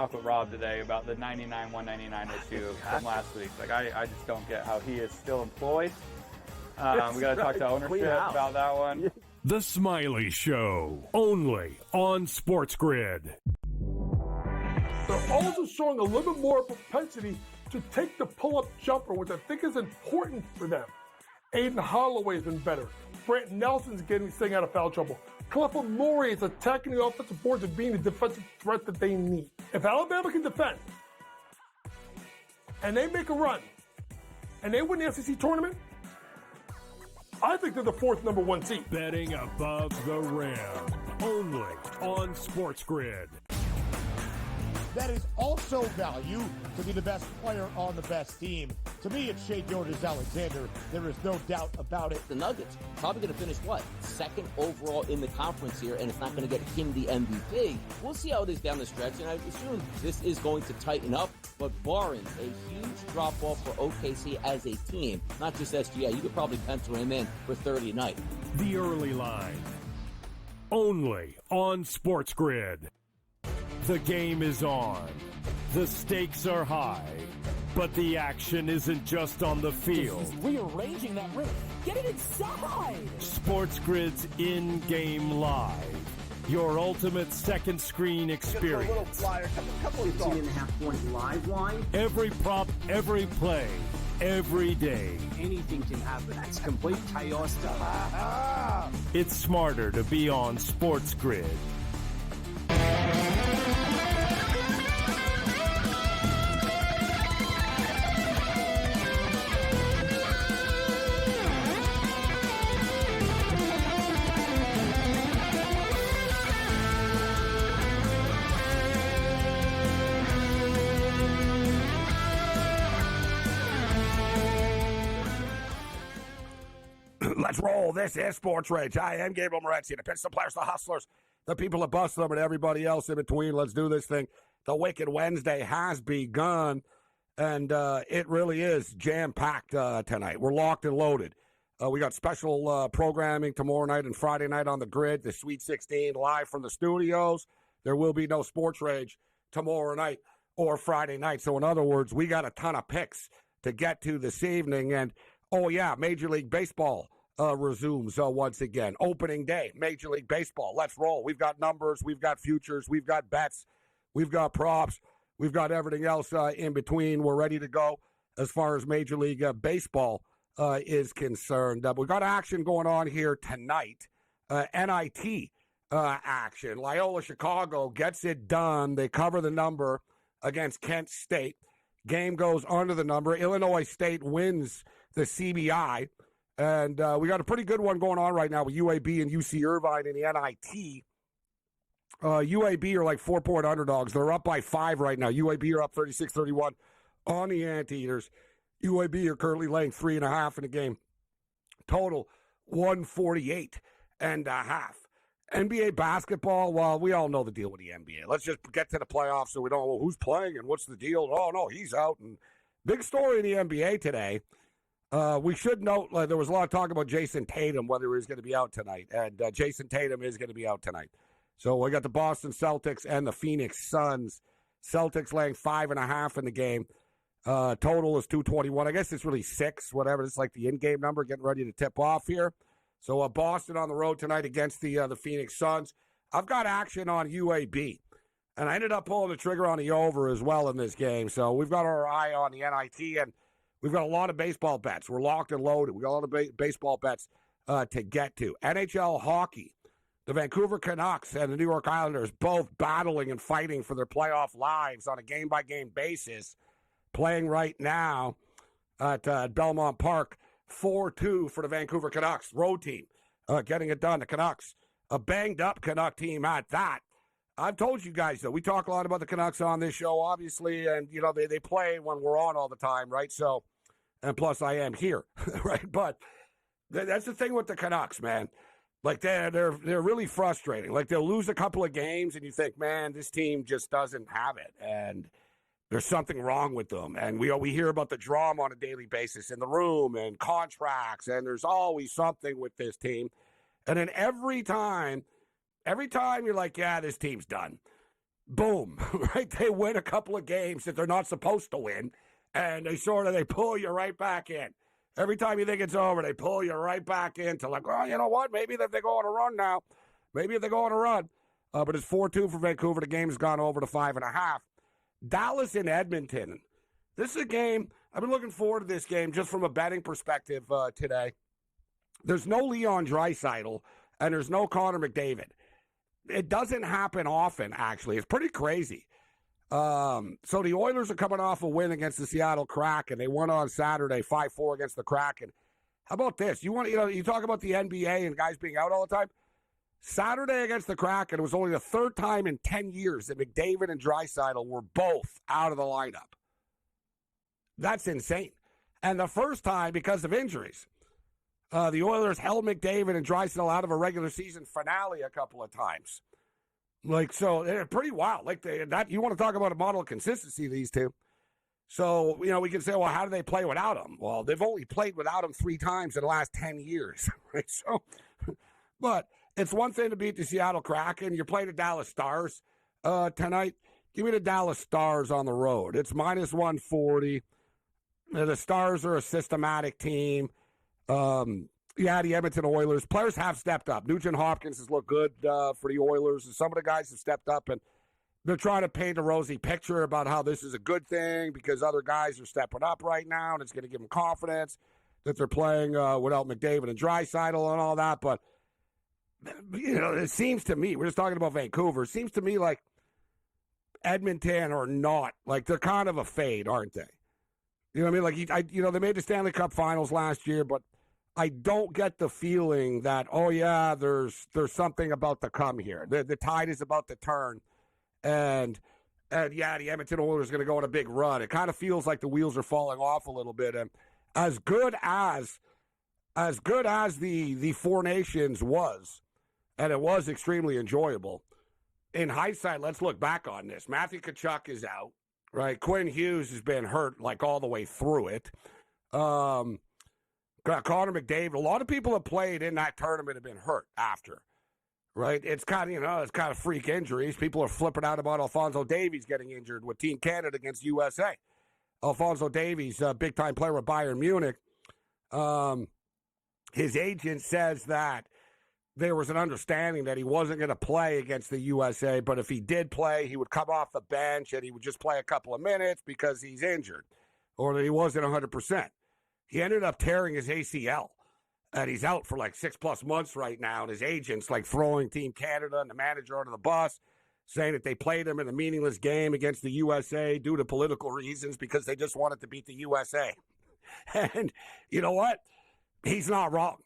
off with Rob today about the 99 199 issue from last week. Like, I just don't get how he is still employed. We got to talk to ownership about that one. The Smiley Show, only on SportsGrid. They're also showing a little bit more propensity to take the pull-up jumper, which I think is important for them. Aiden Holloway's been better. Brant Nelson's staying out of foul trouble. Clifford Murray is attacking the offensive boards and being the defensive threat that they need. If Alabama can defend, and they make a run, and they win the SEC tournament, I think they're the fourth number one seed. Betting above the rim, only on SportsGrid. That is also value to be the best player on the best team. To me, it's Shai Gilgeous-Alexander. There is no doubt about it. The Nuggets probably going to finish, second overall in the conference here, and it's not going to get him the MVP. We'll see how it is down the stretch, and I assume this is going to tighten up, but barring a huge drop-off for OKC as a team, not just SGA, you could probably pencil him in for 30 a night. The early line, only on SportsGrid. The game is on. The stakes are high. But the action isn't just on the field. He's rearranging that rim. Get it inside! SportsGrid's in-game live. Your ultimate second screen experience. Just a little flyer, couple of 15.5-point live line. Every prop, every play, every day. Anything can happen. It's complete chaos. It's smarter to be on SportsGrid. Let's roll. This is SportsRage. I am Gabriel Morency. The pitch, the players, the hustlers, the people that bust them, and everybody else in between. Let's do this thing. The Wicked Wednesday has begun, and it really is jam-packed tonight. We're locked and loaded. We got special programming tomorrow night and Friday night on the grid, the Sweet 16 live from the studios. There will be no SportsRage tomorrow night or Friday night. So, in other words, we got a ton of picks to get to this evening. And, oh, yeah, Major League Baseball resumes once again. Opening day, Major League Baseball. Let's roll. We've got numbers. We've got futures. We've got bets. We've got props. We've got everything else in between. We're ready to go as far as Major League Baseball is concerned. We've got action going on here tonight. NIT action. Loyola Chicago gets it done. They cover the number against Kent State. Game goes under the number. Illinois State wins the CBI. And we got a pretty good one going on right now with UAB and UC Irvine in the NIT. UAB are like 4-point underdogs. They're up by 5 right now. UAB are up 36-31 on the Anteaters. UAB are currently laying 3.5 in the game. Total 148.5. NBA basketball, well, we all know the deal with the NBA. Let's just get to the playoffs so we don't know who's playing and what's the deal. Oh, no, he's out. And big story in the NBA today. We should note there was a lot of talk about Jason Tatum, whether he was going to be out tonight. And Jason Tatum is going to be out tonight. So we got the Boston Celtics and the Phoenix Suns. Celtics laying 5.5 in the game. Total is 221. I guess it's really 6, whatever. It's like the in-game number getting ready to tip off here. So Boston on the road tonight against the Phoenix Suns. I've got action on UAB. And I ended up pulling the trigger on the over as well in this game. So we've got our eye on the NIT, and we've got a lot of baseball bets. We're locked and loaded. We've got a lot of baseball bets to get to. NHL hockey. The Vancouver Canucks and the New York Islanders both battling and fighting for their playoff lives on a game-by-game basis. Playing right now at Belmont Park, 4-2 for the Vancouver Canucks. Road team getting it done. The Canucks, a banged-up Canuck team at that. I've told you guys, though, we talk a lot about the Canucks on this show, obviously, and, you know, they play when we're on all the time, right? So, and plus I am here, right? But that's the thing with the Canucks, man. Like, they're really frustrating. Like, they'll lose a couple of games, and you think, man, this team just doesn't have it, and there's something wrong with them. And we hear about the drama on a daily basis in the room and contracts, and there's always something with this team. And then every time you're like, yeah, this team's done. boom, right? They win a couple of games that they're not supposed to win, and they pull you right back in. Every time you think it's over, they pull you right back into like, well, you know what? Maybe if they go on a run now. Maybe if they go on a run. But it's 4-2 for Vancouver. The game has gone over to 5.5. Dallas and Edmonton. This is a game, I've been looking forward to this game just from a betting perspective today. There's no Leon Draisaitl, and there's no Connor McDavid. It doesn't happen often, actually. It's pretty crazy. So the Oilers are coming off a win against the Seattle Kraken. They won on Saturday 5-4 against the Kraken. How about this? You talk about the NBA and guys being out all the time. Saturday against the Kraken, it was only the third time in 10 years that McDavid and Draisaitl were both out of the lineup. That's insane. And the first time because of injuries. The Oilers held McDavid and Draisaitl out of a regular season finale a couple of times. So they're pretty wild. You want to talk about a model of consistency, these two. So, we can say, well, how do they play without him? Well, they've only played without him 3 times in the last 10 years, right? So, but it's one thing to beat the Seattle Kraken. You're playing the Dallas Stars tonight. Give me the Dallas Stars on the road. It's minus 140. The Stars are a systematic team. The Edmonton Oilers. Players have stepped up. Nugent Hopkins has looked good for the Oilers. And some of the guys have stepped up, and they're trying to paint a rosy picture about how this is a good thing because other guys are stepping up right now, and it's going to give them confidence that they're playing without McDavid and Draisaitl and all that. But, it seems to me, we're just talking about Vancouver, it seems to me like Edmonton are not, they're kind of a fade, aren't they? You know what I mean? They made the Stanley Cup Finals last year, but I don't get the feeling that, there's something about to come here. The tide is about to turn, and the Edmonton Oilers are going to go on a big run. It kind of feels like the wheels are falling off a little bit. And as good as the Four Nations was, and it was extremely enjoyable, in hindsight, let's look back on this. Matthew Tkachuk is out, right? Quinn Hughes has been hurt all the way through it. Connor McDavid, a lot of people that played in that tournament have been hurt after, right? It's kind of freak injuries. People are flipping out about Alphonso Davies getting injured with Team Canada against USA. Alphonso Davies, a big-time player with Bayern Munich, his agent says that there was an understanding that he wasn't going to play against the USA, but if he did play, he would come off the bench and he would just play a couple of minutes because he's injured or that he wasn't 100%. He ended up tearing his ACL, and he's out for 6+ months right now, and his agent's throwing Team Canada and the manager under the bus, saying that they played him in a meaningless game against the USA due to political reasons because they just wanted to beat the USA. And you know what? He's not wrong.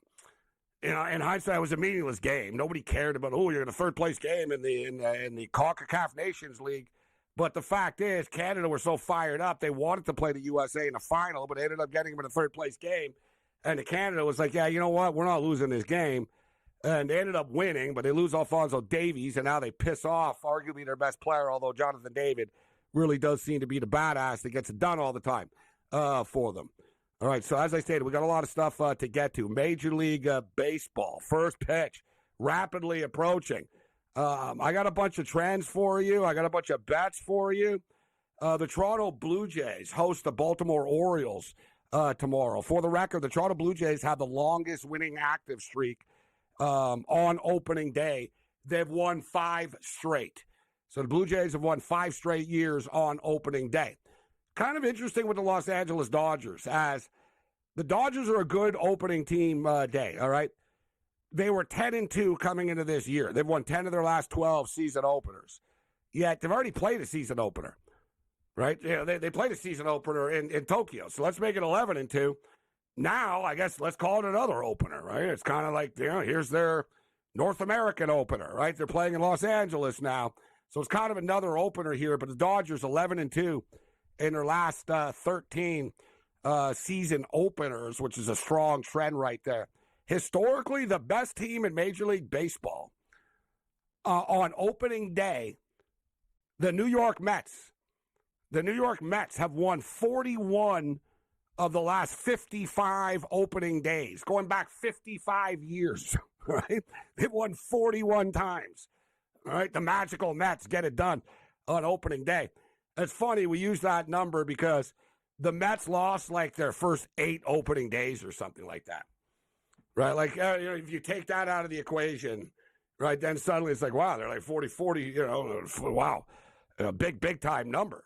In hindsight, it was a meaningless game. Nobody cared about, you're in a third-place game in the CONCACAF Nations League. But the fact is, Canada were so fired up, they wanted to play the USA in the final, but they ended up getting them in a third-place game. And Canada was like, yeah, you know what? We're not losing this game. And they ended up winning, but they lose Alphonso Davies, and now they piss off arguably their best player, although Jonathan David really does seem to be the badass that gets it done all the time for them. All right, so as I stated, we got a lot of stuff to get to. Major League Baseball, first pitch, rapidly approaching. I got a bunch of trends for you. I got a bunch of bets for you. The Toronto Blue Jays host the Baltimore Orioles tomorrow. For the record, the Toronto Blue Jays have the longest winning active streak on opening day. They've won 5 straight. So the Blue Jays have won 5 straight years on opening day. Kind of interesting with the Los Angeles Dodgers, as the Dodgers are a good opening team day, all right? They were 10-2 coming into this year. They've won 10 of their last 12 season openers. Yet they've already played a season opener, right? They played a season opener in Tokyo. So let's make it 11-2. Now, I guess let's call it another opener, right? It's kind of like, here's their North American opener, right? They're playing in Los Angeles now. So it's kind of another opener here, but the Dodgers 11-2 in their last 13 season openers, which is a strong trend right there. Historically, the best team in Major League Baseball on opening day, the New York Mets. The New York Mets have won 41 of the last 55 opening days, going back 55 years, right? They've won 41 times, all right? The magical Mets get it done. on opening day. It's funny, we use that number because the Mets lost like their first 8 opening days or something like that, right? Like, if you take that out of the equation, right, then suddenly it's like, wow, they're like 40, wow, big time number.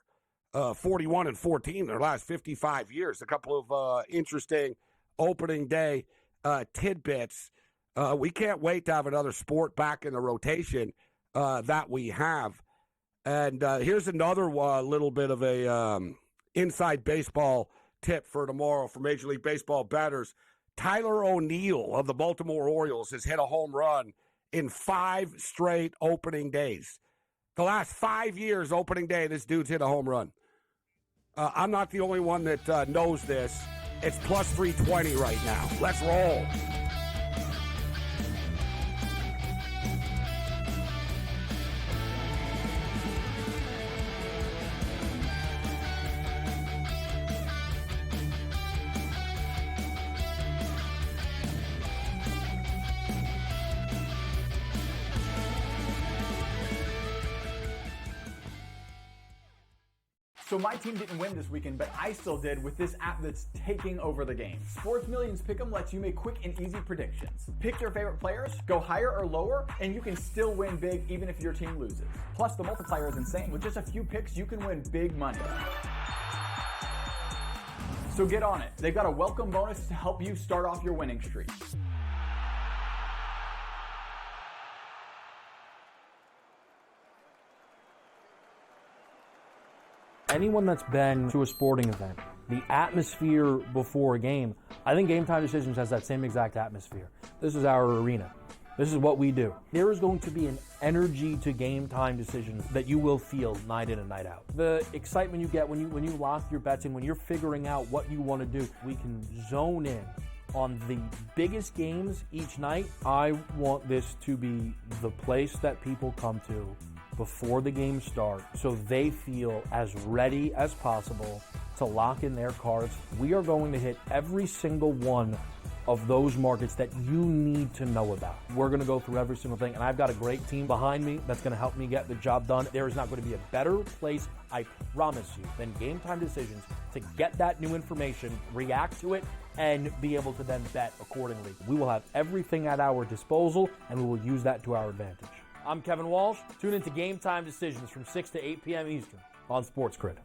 41-14 their last 55 years. A couple of interesting opening day tidbits. We can't wait to have another sport back in the rotation that we have. And here's another little bit of a inside baseball tip for tomorrow for Major League Baseball bettors. Tyler O'Neill of the Baltimore Orioles has hit a home run in 5 straight opening days. The last 5 years, opening day, this dude's hit a home run. I'm not the only one that knows this. It's plus 320 right now. Let's roll. So my team didn't win this weekend, but I still did with this app that's taking over the game. Sports Millions Pick'em lets you make quick and easy predictions. Pick your favorite players, go higher or lower, and you can still win big even if your team loses. Plus, the multiplier is insane. With just a few picks, you can win big money. So get on it. They've got a welcome bonus to help you start off your winning streak. Anyone that's been to a sporting event, the atmosphere before a game, I think Game Time Decisions has that same exact atmosphere. This is our arena. This is what we do. There is going to be an energy to Game Time Decisions that you will feel night in and night out. The excitement you get when you lock your bets in, when you're figuring out what you want to do, we can zone in on the biggest games each night. I want this to be the place that people come to before the game starts so they feel as ready as possible to lock in their cards. We are going to hit every single one of those markets that you need to know about. We're going to go through every single thing, and I've got a great team behind me that's going to help me get the job done. There is not going to be a better place, I promise you, than Game Time Decisions to get that new information, react to it, and be able to then bet accordingly. We will have everything at our disposal, and we will use that to our advantage. I'm Kevin Walsh. Tune into Game Time Decisions from 6 to 8 p.m. Eastern on SportsGrid.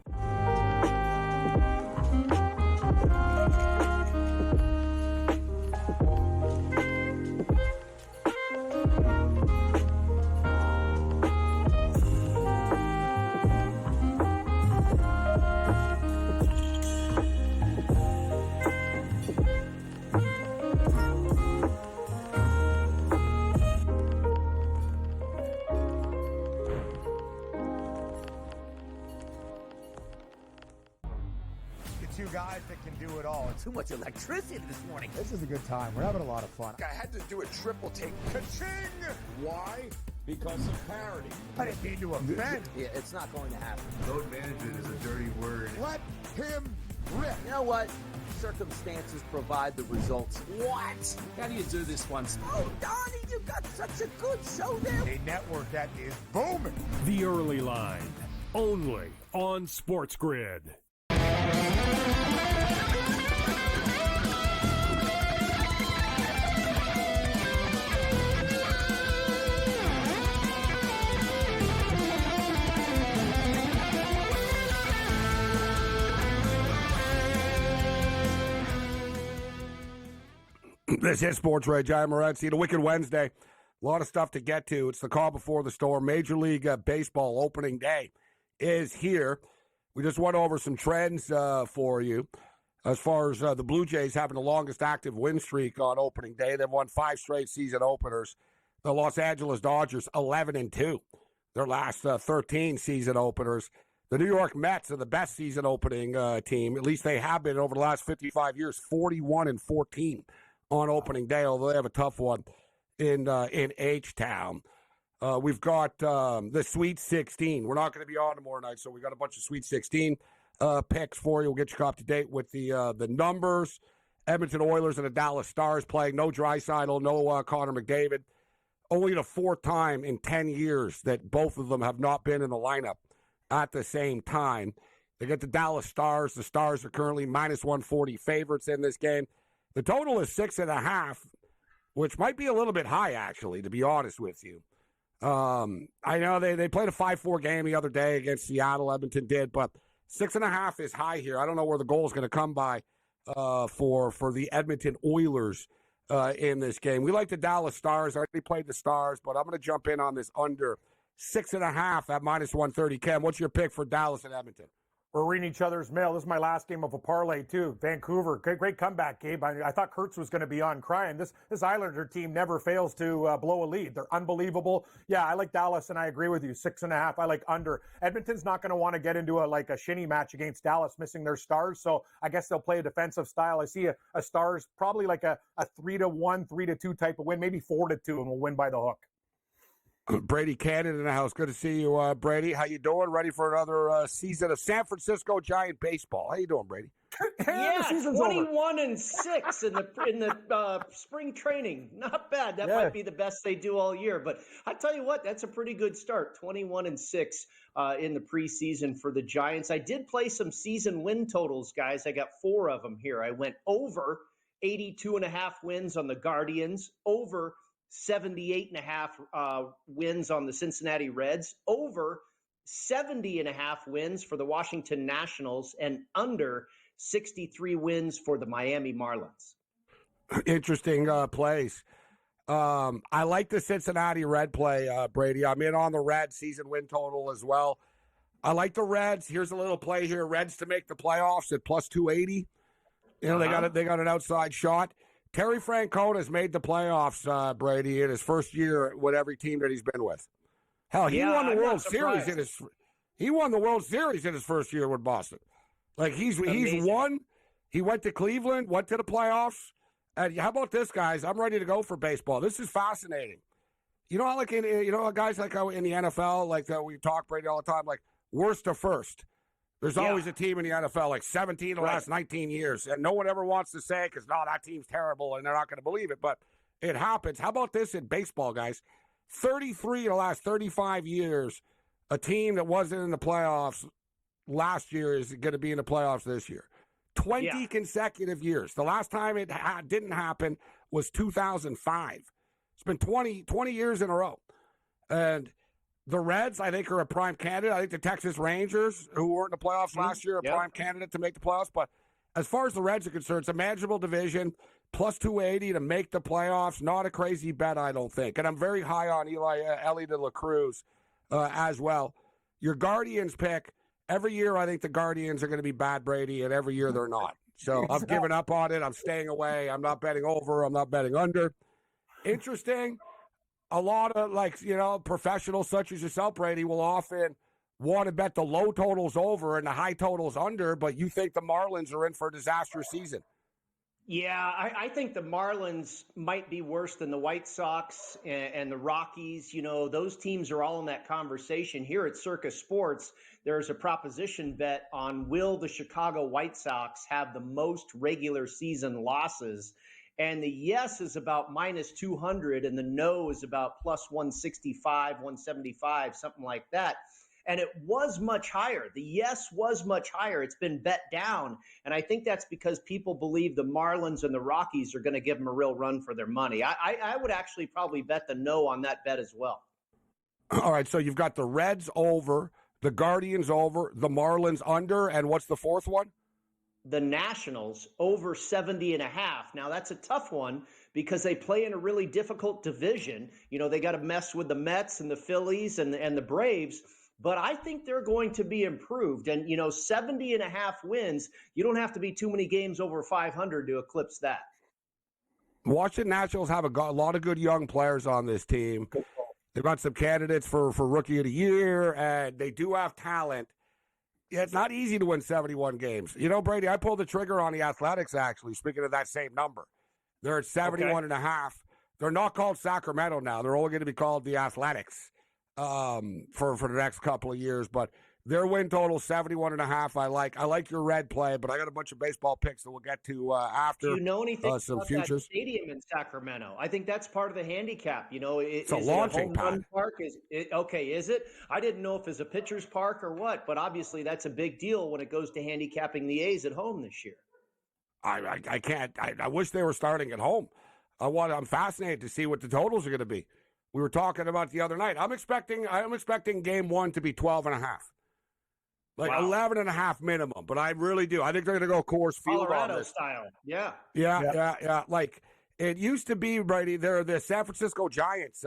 Two guys that can do it all. Too much electricity this morning. This is a good time. We're having a lot of fun. I had to do a triple take. Ka-ching! Why? Because of parity. I didn't mean to offend. Yeah, it's not going to happen. Load management is a dirty word. Let him rip. You know what? Circumstances provide the results. What? How do you do this one? Oh, Donnie, you got such a good show there. A network that is booming. The Early Line, only on SportsGrid. This is SportsRage. I'm Morency. The Wicked Wednesday. A lot of stuff to get to. It's the call before the storm. Major League Baseball opening day is here. We just went over some trends for you as far as the Blue Jays having the longest active win streak on opening day. They've won 5 straight season openers. The Los Angeles Dodgers 11-2, their last 13 season openers. The New York Mets are the best season opening team. At least they have been over the last 55 years, 41-14 on opening day, although they have a tough one in H-Town. We've got the Sweet 16. We're not going to be on tomorrow night, so we got a bunch of Sweet 16 picks for you. We'll get you up to date with the numbers. Edmonton Oilers and the Dallas Stars playing. No Draisaitl, no Connor McDavid. Only the 4th time in 10 years that both of them have not been in the lineup at the same time. They get the Dallas Stars. The Stars are currently minus 140 favorites in this game. The total is 6.5, which might be a little bit high, actually, to be honest with you. I know they played a 5-4 game the other day against Seattle. Edmonton did, but 6.5 is high here. I don't know where the goal is going to come by for the Edmonton Oilers in this game. We like the Dallas Stars. I already played the Stars, but I'm going to jump in on this under 6.5 at minus 130. Ken, what's your pick for Dallas and Edmonton? We're reading each other's mail. This is my last game of a parlay, too. Vancouver, great comeback, Gabe. I thought Kurtz was going to be on crying. This Islander team never fails to blow a lead. They're unbelievable. Yeah, I like Dallas, and I agree with you. 6.5, I like under. Edmonton's not going to want to get into a shinny match against Dallas, missing their stars, so I guess they'll play a defensive style. I see a Stars probably like a 3-1, 3-2 type of win, maybe 4-2, and we'll win by the hook. Brady Cannon in the house. Good to see you, Brady. How you doing? Ready for another season of San Francisco Giant baseball? How you doing, Brady? Yeah, 21-6 in the spring training. Not bad. That might be the best they do all year. But I tell you what, that's a pretty good start. 21-6 in the preseason for the Giants. I did play some season win totals, guys. I got 4 of them here. I went over 82.5 wins on the Guardians, over 78.5 wins on the Cincinnati Reds, over 70.5 wins for the Washington Nationals, and under 63 wins for the Miami Marlins. Interesting plays. I like the Cincinnati Red play, Brady. I'm in on the Reds season win total as well. I like the Reds. Here's a little play here. Reds to make the playoffs at plus 280. You know, they got an outside shot. Terry Francona has made the playoffs, Brady, in his first year with every team that he's been with. Hell, he won the World Series in his. He won the World Series in his first year with Boston. Like he's won. He went to Cleveland, went to the playoffs. And how about this, guys? I'm ready to go for baseball. This is fascinating. You know, like guys like in the NFL, like we talk Brady all the time, like worst to first. There's always a team in the NFL, like 17 the last 19 years, and no one ever wants to say it because, no, that team's terrible, and they're not going to believe it, but it happens. How about this in baseball, guys? 33 of the last 35 years, a team that wasn't in the playoffs last year is going to be in the playoffs this year. 20 consecutive years. The last time it didn't happen was 2005. It's been 20 years in a row. And the Reds, I think, are a prime candidate. I think the Texas Rangers, who weren't in the playoffs last year, are a prime candidate to make the playoffs. But as far as the Reds are concerned, it's a manageable division, plus 280 to make the playoffs. Not a crazy bet, I don't think. And I'm very high on Ellie de la Cruz as well. Your Guardians pick, every year I think the Guardians are going to be bad, Brady, and every year they're not. So I've given up on it. I'm staying away. I'm not betting over. I'm not betting under. Interesting. A lot of, professionals such as yourself, Brady, will often want to bet the low totals over and the high totals under, but you think the Marlins are in for a disastrous season. Yeah, I think the Marlins might be worse than the White Sox and the Rockies. You know, those teams are all in that conversation. Here at Circus Sports, there's a proposition bet on will the Chicago White Sox have the most regular season losses. And the yes is about minus 200 and the no is about plus 165, 175, something like that. And it was much higher. The yes was much higher. It's been bet down. And I think that's because people believe the Marlins and the Rockies are going to give them a real run for their money. I would actually probably bet the no on that bet as well. All right, so you've got the Reds over, the Guardians over, the Marlins under, and what's the fourth one? The Nationals over 70.5. Now, that's a tough one because they play in a really difficult division. You know, they got to mess with the Mets and the Phillies and the Braves, but I think they're going to be improved. And, 70.5 wins, you don't have to be too many games over 500 to eclipse that. Washington Nationals have a lot of good young players on this team. They've got some candidates for Rookie of the Year, and they do have talent. Yeah, it's not easy to win 71 games. You know, Brady, I pulled the trigger on the Athletics, actually, speaking of that same number. They're at 71.5. They're not called Sacramento now. They're only going to be called the Athletics for the next couple of years. But Their win total 71.5. I like your red play, but I got a bunch of baseball picks that we'll get to after. Do you know anything some about futures. that stadium in Sacramento? I think that's part of the handicap. It's a launching it a home run pad. park? Is it? I didn't know if it's a pitcher's park or what, but obviously that's a big deal when it goes to handicapping the A's at home this year. I can't. I wish they were starting at home. I'm fascinated to see what the totals are going to be. We were talking about the other night. I'm expecting game one to be 12.5. Like 11.5 minimum, but I really do. I think they're going to go Coors Field Colorado on this. style. Yeah. Yeah. Like it used to be, Brady. They're the San Francisco Giants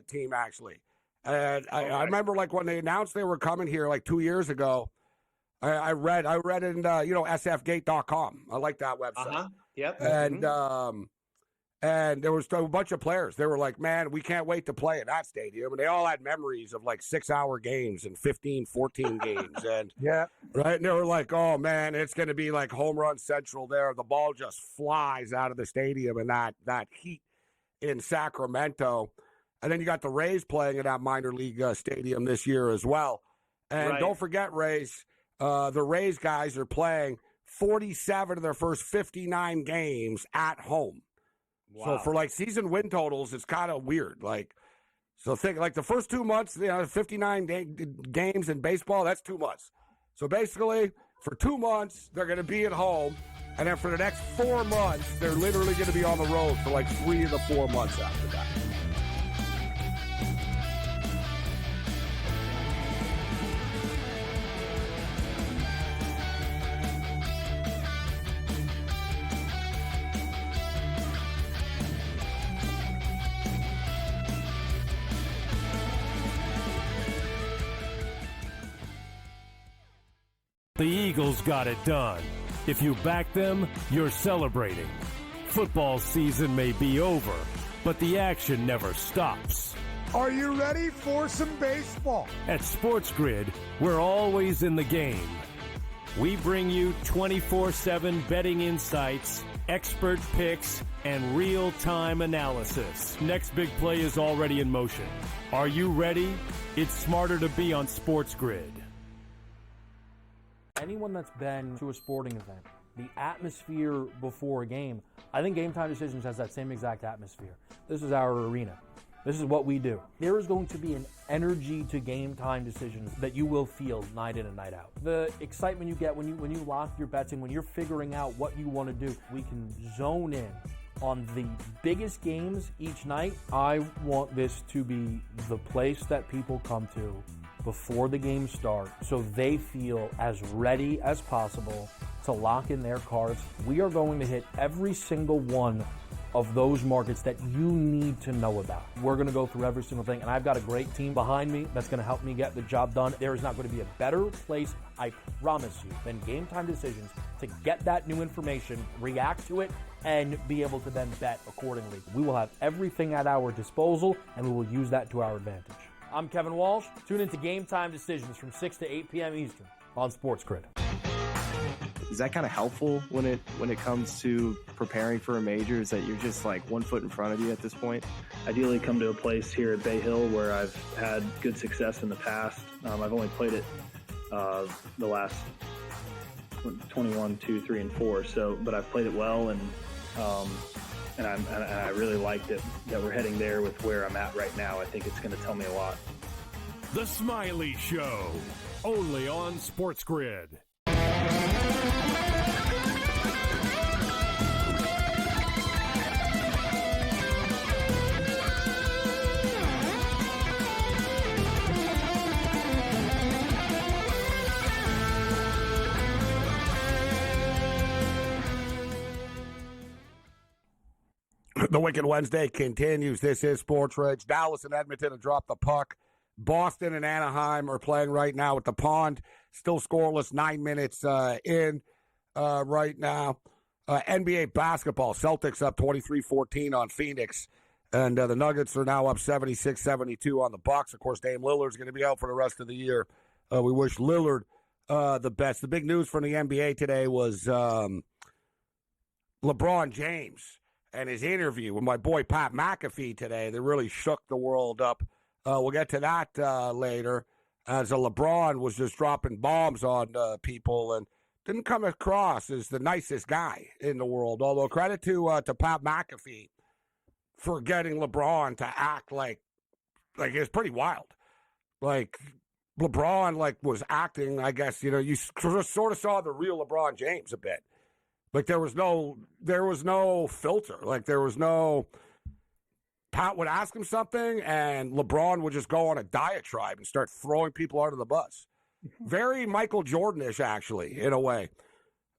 team, actually. And I remember like when they announced they were coming here like 2 years ago. I read in sfgate.com. I like that website. Yep. And there was a bunch of players. They were like, man, we can't wait to play in that stadium. And they all had memories of like 6-hour games and 15, 14 games. And right. And they were like, oh man, it's going to be like home run central there. The ball just flies out of the stadium and that heat in Sacramento. And then you got the Rays playing in that minor league stadium this year as well. And don't forget, Rays, the Rays guys are playing 47 of their first 59 games at home. Wow. So for like season win totals, it's kind of weird. Like, so think like the first 2 months, 59 games in baseball, that's 2 months. So basically, for 2 months, they're going to be at home. And then for the next 4 months, they're literally going to be on the road for like 3 of the 4 months after that. The Eagles got it done. If you back them, you're celebrating. Football season may be over, but the action never stops. Are you ready for some baseball? At SportsGrid, we're always in the game. We bring you 24/7 betting insights, expert picks, and real-time analysis. Next big play is already in motion. Are you ready? It's smarter to be on SportsGrid. Anyone that's been to a sporting event, the atmosphere before a game, I think Game Time Decisions has that same exact atmosphere. This is our arena. This is what we do. There is going to be an energy to Game Time Decisions that you will feel night in and night out. The excitement you get when you lock your bets in, when you're figuring out what you want to do, we can zone in on the biggest games each night. I want this to be the place that people come to before the games start so they feel as ready as possible to lock in their cards. We are going to hit every single one of those markets that you need to know about. We're going to go through every single thing, and I've got a great team behind me that's going to help me get the job done. There is not going to be a better place, I promise you, than Game Time Decisions to get that new information, react to it, and be able to then bet accordingly. We will have everything at our disposal, and we will use that to our advantage. I'm Kevin Walsh. Tune into Game Time Decisions from 6 to 8 p.m. Eastern on SportsGrid. Is that kind of helpful when it comes to preparing for a major? Is that you're just like 1 foot in front of you at this point? Ideally come to a place here at Bay Hill where I've had good success in the past. I've only played it the last 21, 2, 3, and 4. So, but I've played it well, and I really like that we're heading there with where I'm at right now. I think it's going to tell me a lot. The Smiley Show, only on SportsGrid. The Wicked Wednesday continues. This is SportsRage. Dallas and Edmonton have dropped the puck. Boston and Anaheim are playing right now at the Pond. Still scoreless, 9 minutes in right now. NBA basketball. Celtics up 23-14 on Phoenix. And the Nuggets are now up 76-72 on the Bucks. Of course, Dame Lillard's going to be out for the rest of the year. We wish Lillard the best. The big news from the NBA today was LeBron James and his interview with my boy Pat McAfee today. That really shook the world up. We'll get to that later. as a LeBron was just dropping bombs on people and didn't come across as the nicest guy in the world. Although credit to Pat McAfee for getting LeBron to act like it was pretty wild. Like LeBron was acting, I guess, you sort of saw the real LeBron James a bit. Like there was no filter. Like there was no, Pat would ask him something and LeBron would just go on a diatribe and start throwing people under the bus. Very Michael Jordan-ish, actually, in a way.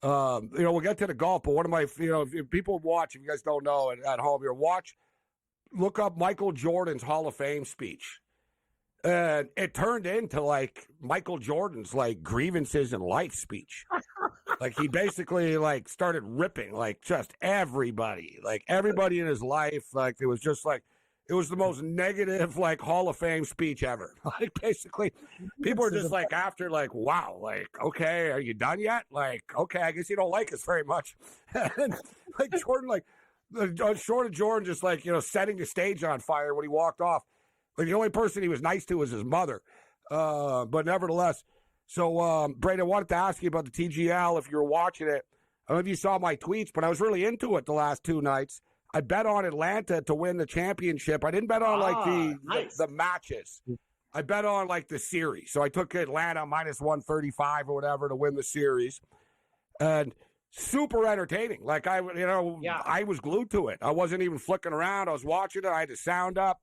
We'll get to the golf, but one of my, if people watch, if you guys don't know at home here, look up Michael Jordan's Hall of Fame speech. And it turned into Michael Jordan's grievances in life speech. He basically started ripping just everybody, everybody in his life. It was just it was the most negative Hall of Fame speech ever. Basically people were just after wow, okay, are you done yet? Okay, I guess you don't like us very much. And Jordan, short of Jordan just setting the stage on fire when he walked off. The only person he was nice to was his mother. But nevertheless, so Brady, I wanted to ask you about the TGL if you were watching it. I don't know if you saw my tweets, but I was really into it the last two nights. I bet on Atlanta to win the championship. I didn't bet on the matches. I bet on the series. So I took Atlanta minus 135 or whatever to win the series. And super entertaining. I was glued to it. I wasn't even flicking around. I was watching it. I had the sound up.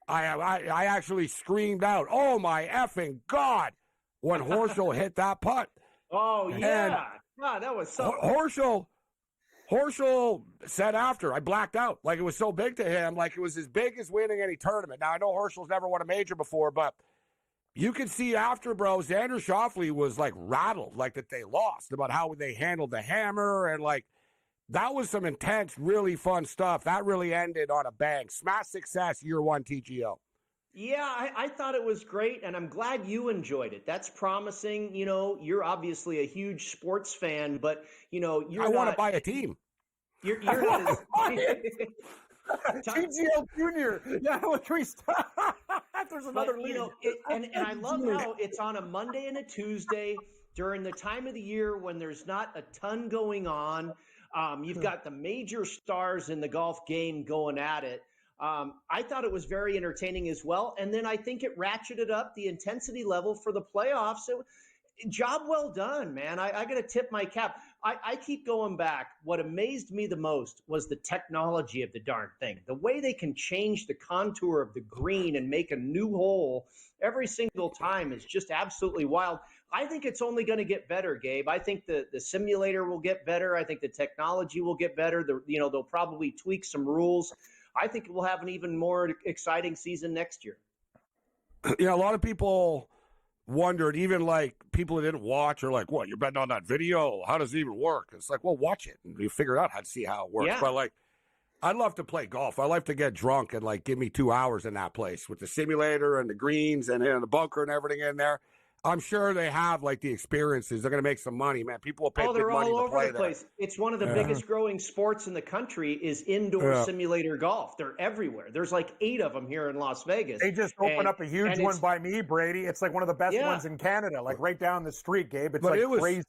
I actually screamed out, "Oh my effing God!" when Horschel hit that putt. Oh yeah, God, that was so. Horschel said after, I blacked out. It was so big to him, it was as big as winning any tournament. Now I know Horschel's never won a major before, but you could see after, bro, Xander Schauffele was rattled, that they lost, about how they handled the hammer and that was some intense, really fun stuff. That really ended on a bang. Smash success, year one TGO. Yeah, I thought it was great, and I'm glad you enjoyed it. That's promising. You're obviously a huge sports fan, but, I want to buy a team. You're not as... TGL Junior. Yeah, there's another league. And I love how it's on a Monday and a Tuesday during the time of the year when there's not a ton going on. You've got the major stars in the golf game going at it. I thought it was very entertaining as well. And then I think it ratcheted up the intensity level for the playoffs. Job well done, man. I got to tip my cap. I keep going back. What amazed me the most was the technology of the darn thing. The way they can change the contour of the green and make a new hole every single time is just absolutely wild. I think it's only going to get better, Gabe. I think the simulator will get better. I think the technology will get better. They'll probably tweak some rules. I think we'll have an even more exciting season next year. A lot of people wondered, even people who didn't watch are what, you're betting on that video? How does it even work? It's well, watch it and you figure out how to see how it works. Yeah. But I'd love to play golf. I like to get drunk and give me 2 hours in that place with the simulator and the greens and the bunker and everything in there. I'm sure they have the experiences. They're going to make some money, man. People will pay big money to play all over the place. It's one of the biggest growing sports in the country is indoor simulator golf. They're everywhere. There's 8 of them here in Las Vegas. They just opened up a huge one by me, Brady. It's one of the best ones in Canada, right down the street, Gabe. It's crazy.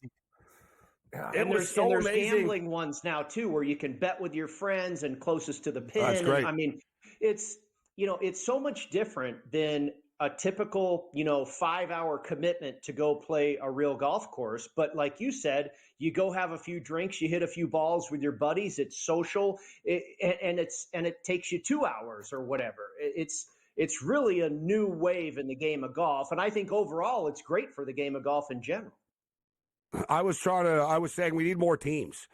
Yeah. And there's gambling ones now too, where you can bet with your friends and closest to the pin. That's great. It's so much different than a typical, 5-hour commitment to go play a real golf course. But like you said, you go have a few drinks, you hit a few balls with your buddies. It's social, and it takes you 2 hours or whatever. It's really a new wave in the game of golf, and I think overall it's great for the game of golf in general. I was saying we need more teams.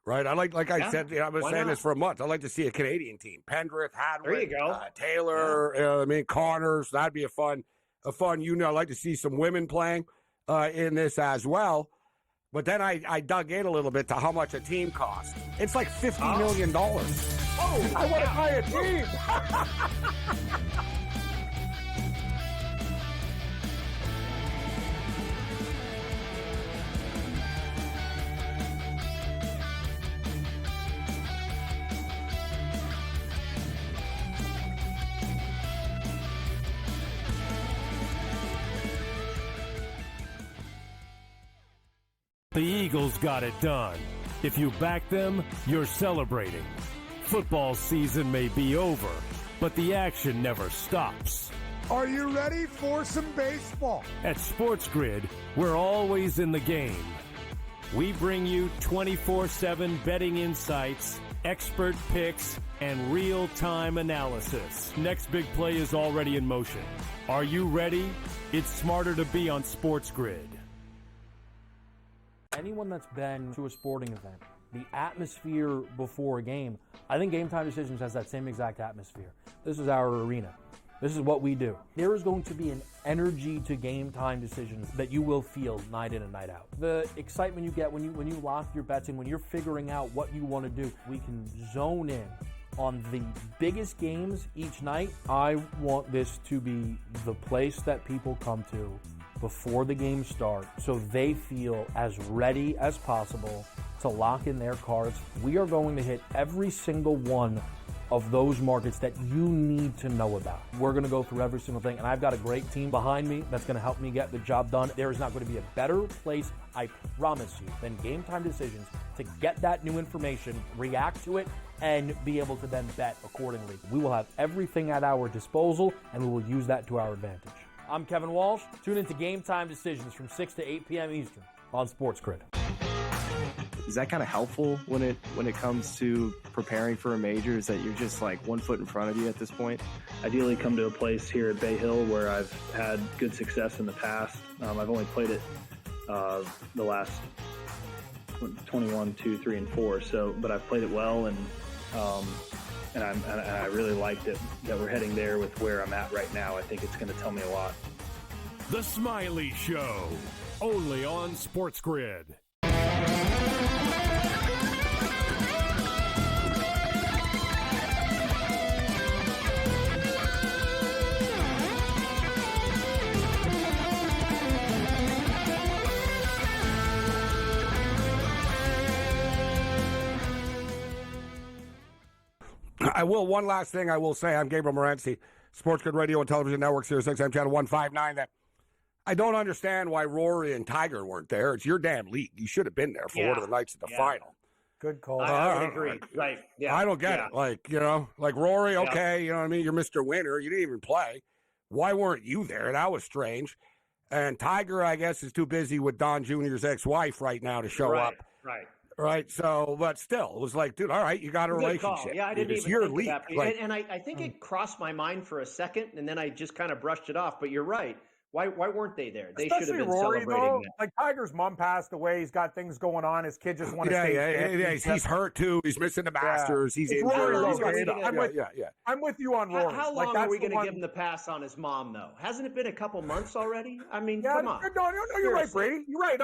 Right, I said, I've been saying this for a month. I'd like to see a Canadian team: Pendrith, Hadwin, there you go. Taylor. Connors. That'd be a fun unit. I'd like to see some women playing in this as well. But then I dug in a little bit to how much a team costs. It's $50 million. Oh, I want to buy a team. The Eagles got it done. If you back them, you're celebrating. Football season may be over, but the action never stops. Are you ready for some baseball? At SportsGrid, we're always in the game. We bring you 24/7 betting insights, expert picks, and real-time analysis. Next big play is already in motion. Are you ready? It's smarter to be on SportsGrid. Anyone that's been to a sporting event, the atmosphere before a game, I think Game Time Decisions has that same exact atmosphere. This is our arena. This is what we do. There is going to be an energy to Game Time Decisions that you will feel night in and night out. The excitement you get when you lock your bets in, when you're figuring out what you want to do, we can zone in on the biggest games each night. I want this to be the place that people come to before the games start so they feel as ready as possible to lock in their cards. We are going to hit every single one of those markets that you need to know about. We're going to go through every single thing, and I've got a great team behind me that's going to help me get the job done. There is not going to be a better place, I promise you, than Game Time Decisions to get that new information, react to it, and be able to then bet accordingly. We will have everything at our disposal, and we will use that to our advantage. I'm Kevin Walsh. Tune into Game Time Decisions from 6 to 8 p.m. Eastern on SportsGrid. Is that kind of helpful when it comes to preparing for a major? Is that you're just like 1 foot in front of you at this point? Ideally come to a place here at Bay Hill where I've had good success in the past. I've only played it the last 21, 2, 3, and 4. So, but I've played it well, and I really liked it that we're heading there with where I'm at right now. I think it's going to tell me a lot. The Smiley Show, only on SportsGrid. I will. One last thing I will say. I'm Gabriel Morency, SportsGrid Radio and Television Network, Sirius XM Channel 159. That I don't understand why Rory and Tiger weren't there. It's your damn league. You should have been there for one of the nights of the final. Good call. I would agree. Right. Yeah. I don't get it. Like, like Rory, okay, you know what I mean? You're Mr. Winner. You didn't even play. Why weren't you there? That was strange. And Tiger, I guess, is too busy with Don Jr.'s ex-wife right now to show up. Right. So, but still, it was like, dude, all right, you got a relationship. Call. Yeah, I didn't it's even your think league. of that. Like, and I think it crossed my mind for a second, and then I just kind of brushed it off. But you're right. Why weren't they there? They should have been Rory, celebrating though, that. like Tiger's mom passed away. He's got things going on. His kid just won a state championship. He's hurt too. He's missing the Masters. He's injured. I'm with you on Rory. How long are we going to give him the pass on his mom, though? Hasn't it been a couple months already? I mean, come on. No, you're right, Brady. You're right.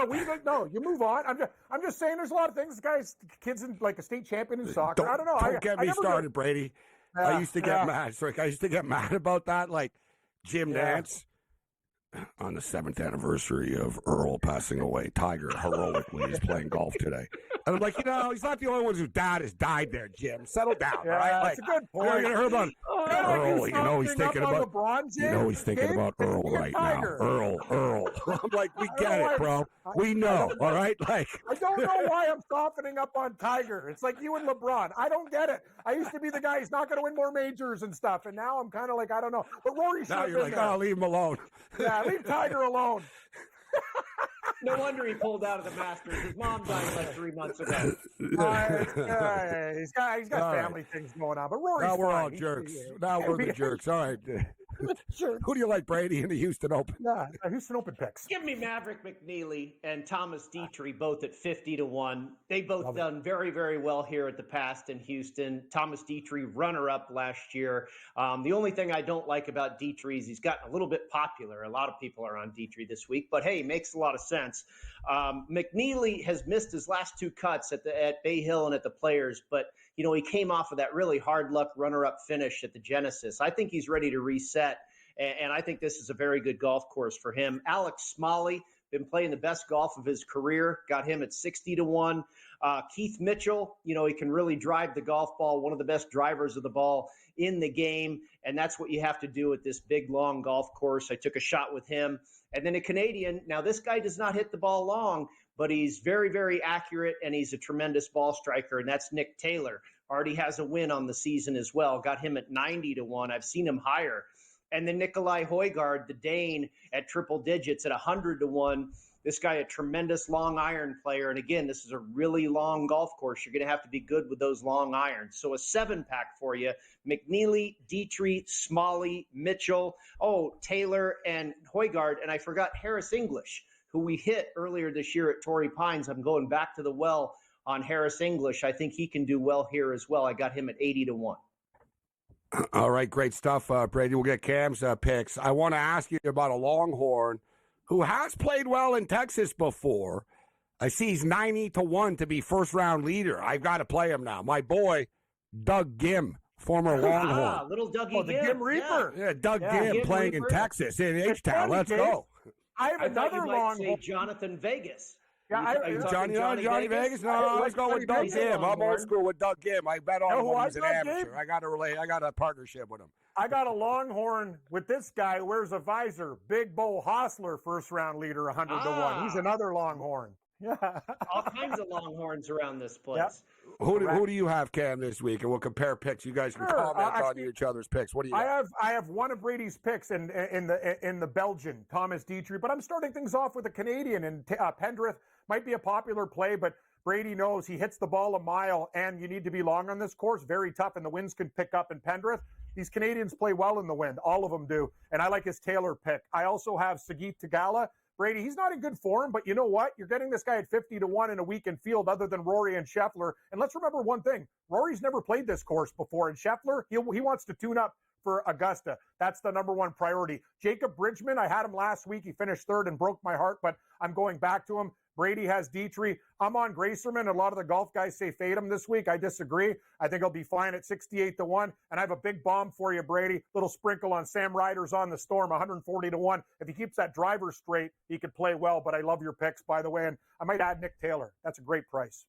No, you move on. I'm just saying there's a lot of things. This guy's kid's in like a state champion in soccer. I don't know. Don't get me started, Brady. I used to get mad. I used to get mad about that, like Jim Nantz. On the 7th anniversary of Earl passing away, Tiger heroically is playing golf today. And I'm like, he's not the only one whose dad has died there, Jim. Settle down, all right? Like, that's a good point. You're going to hear about Earl. He's thinking about LeBron, he's thinking about Earl right now. Earl. I'm like, we get it, bro. We know, all right? Like, I don't know why I'm softening up on Tiger. It's like you and LeBron. I don't get it. I used to be the guy who's not going to win more majors and stuff, and now I'm kind of like, I don't know. But Rory should have been like, there. leave him alone. Yeah, leave Tiger alone. No wonder he pulled out of the Masters. His mom died like 3 months ago. He's got family things going on, but Rory's now we're fine. all jerks. Now we're the jerks. All right. Who do you like, Brady, in the Houston Open? Houston Open picks. Give me Maverick McNeely and Thomas Dietrich both at 50-1. They both done very, very well here at the Past in Houston. Thomas Dietrich, runner-up last year. The only thing I don't like about Dietrich is he's gotten a little bit popular. A lot of people are on Dietrich this week, but hey, makes a lot of sense. McNeely has missed his last 2 cuts at Bay Hill and at the Players, but he came off of that really hard luck runner-up finish at the Genesis. I think he's ready to reset, and I think this is a very good golf course for him. Alex Smalley, been playing the best golf of his career, got him at 60-1. Keith Mitchell, he can really drive the golf ball, one of the best drivers of the ball in the game, and that's what you have to do at this big, long golf course. I took a shot with him. And then a Canadian, now this guy does not hit the ball long, but he's very, very accurate, and he's a tremendous ball striker, and that's Nick Taylor. Already has a win on the season as well. Got him at 90-1. I've seen him higher. And then Nikolai Højgaard, the Dane, at triple digits at 100-1. This guy, a tremendous long iron player. And again, this is a really long golf course. You're going to have to be good with those long irons. So a 7-pack for you. McNeely, Dietrich, Smalley, Mitchell, Taylor, and Højgaard. And I forgot Harris English, who we hit earlier this year at Torrey Pines. I'm going back to the well on Harris English. I think he can do well here as well. I got him at 80-1. All right, great stuff, Brady. We'll get Cam's picks. I want to ask you about a Longhorn who has played well in Texas before. I see he's 90-1 to be first-round leader. I've got to play him now. My boy, Doug Gim, former Longhorn. Little Dougie the Gim Reaper. Yeah, Doug Gim playing in Texas, in H-Town. Let's go. I have another Longhorn. Jonathan Vegas. Johnny Vegas? No, let's go with Doug Gim. I'm old school with Doug Gim. I bet on him when he's an amateur. I got a partnership with him. I got a Longhorn with this guy who wears a visor. Big Bo Hostler, first-round leader, 100-1. He's another Longhorn. Yeah. All kinds of Longhorns around this place. Yep. Who do you have, Cam, this week? And we'll compare picks. You guys can comment on each other's picks. What do you got? I have one of Brady's picks in the Belgian, Thomas Dietrich, but I'm starting things off with a Canadian, and Pendrith might be a popular play, but Brady knows he hits the ball a mile, and you need to be long on this course. Very tough, and the winds can pick up in Pendrith. These Canadians play well in the wind. All of them do, and I like his Taylor pick. I also have Sagit Tagala. Brady, he's not in good form, but you know what? You're getting this guy at 50-1 in a weekend field other than Rory and Scheffler. And let's remember one thing. Rory's never played this course before, and Scheffler, he wants to tune up for Augusta. That's the number one priority. Jacob Bridgman, I had him last week. He finished third and broke my heart, but I'm going back to him. Brady has Dietrich. I'm on Gracerman. A lot of the golf guys say fade him this week. I disagree. I think he'll be fine at 68-1. And I have a big bomb for you, Brady. Little sprinkle on Sam Ryder's on the Storm, 140-1. If he keeps that driver straight, he could play well. But I love your picks, by the way. And I might add Nick Taylor. That's a great price.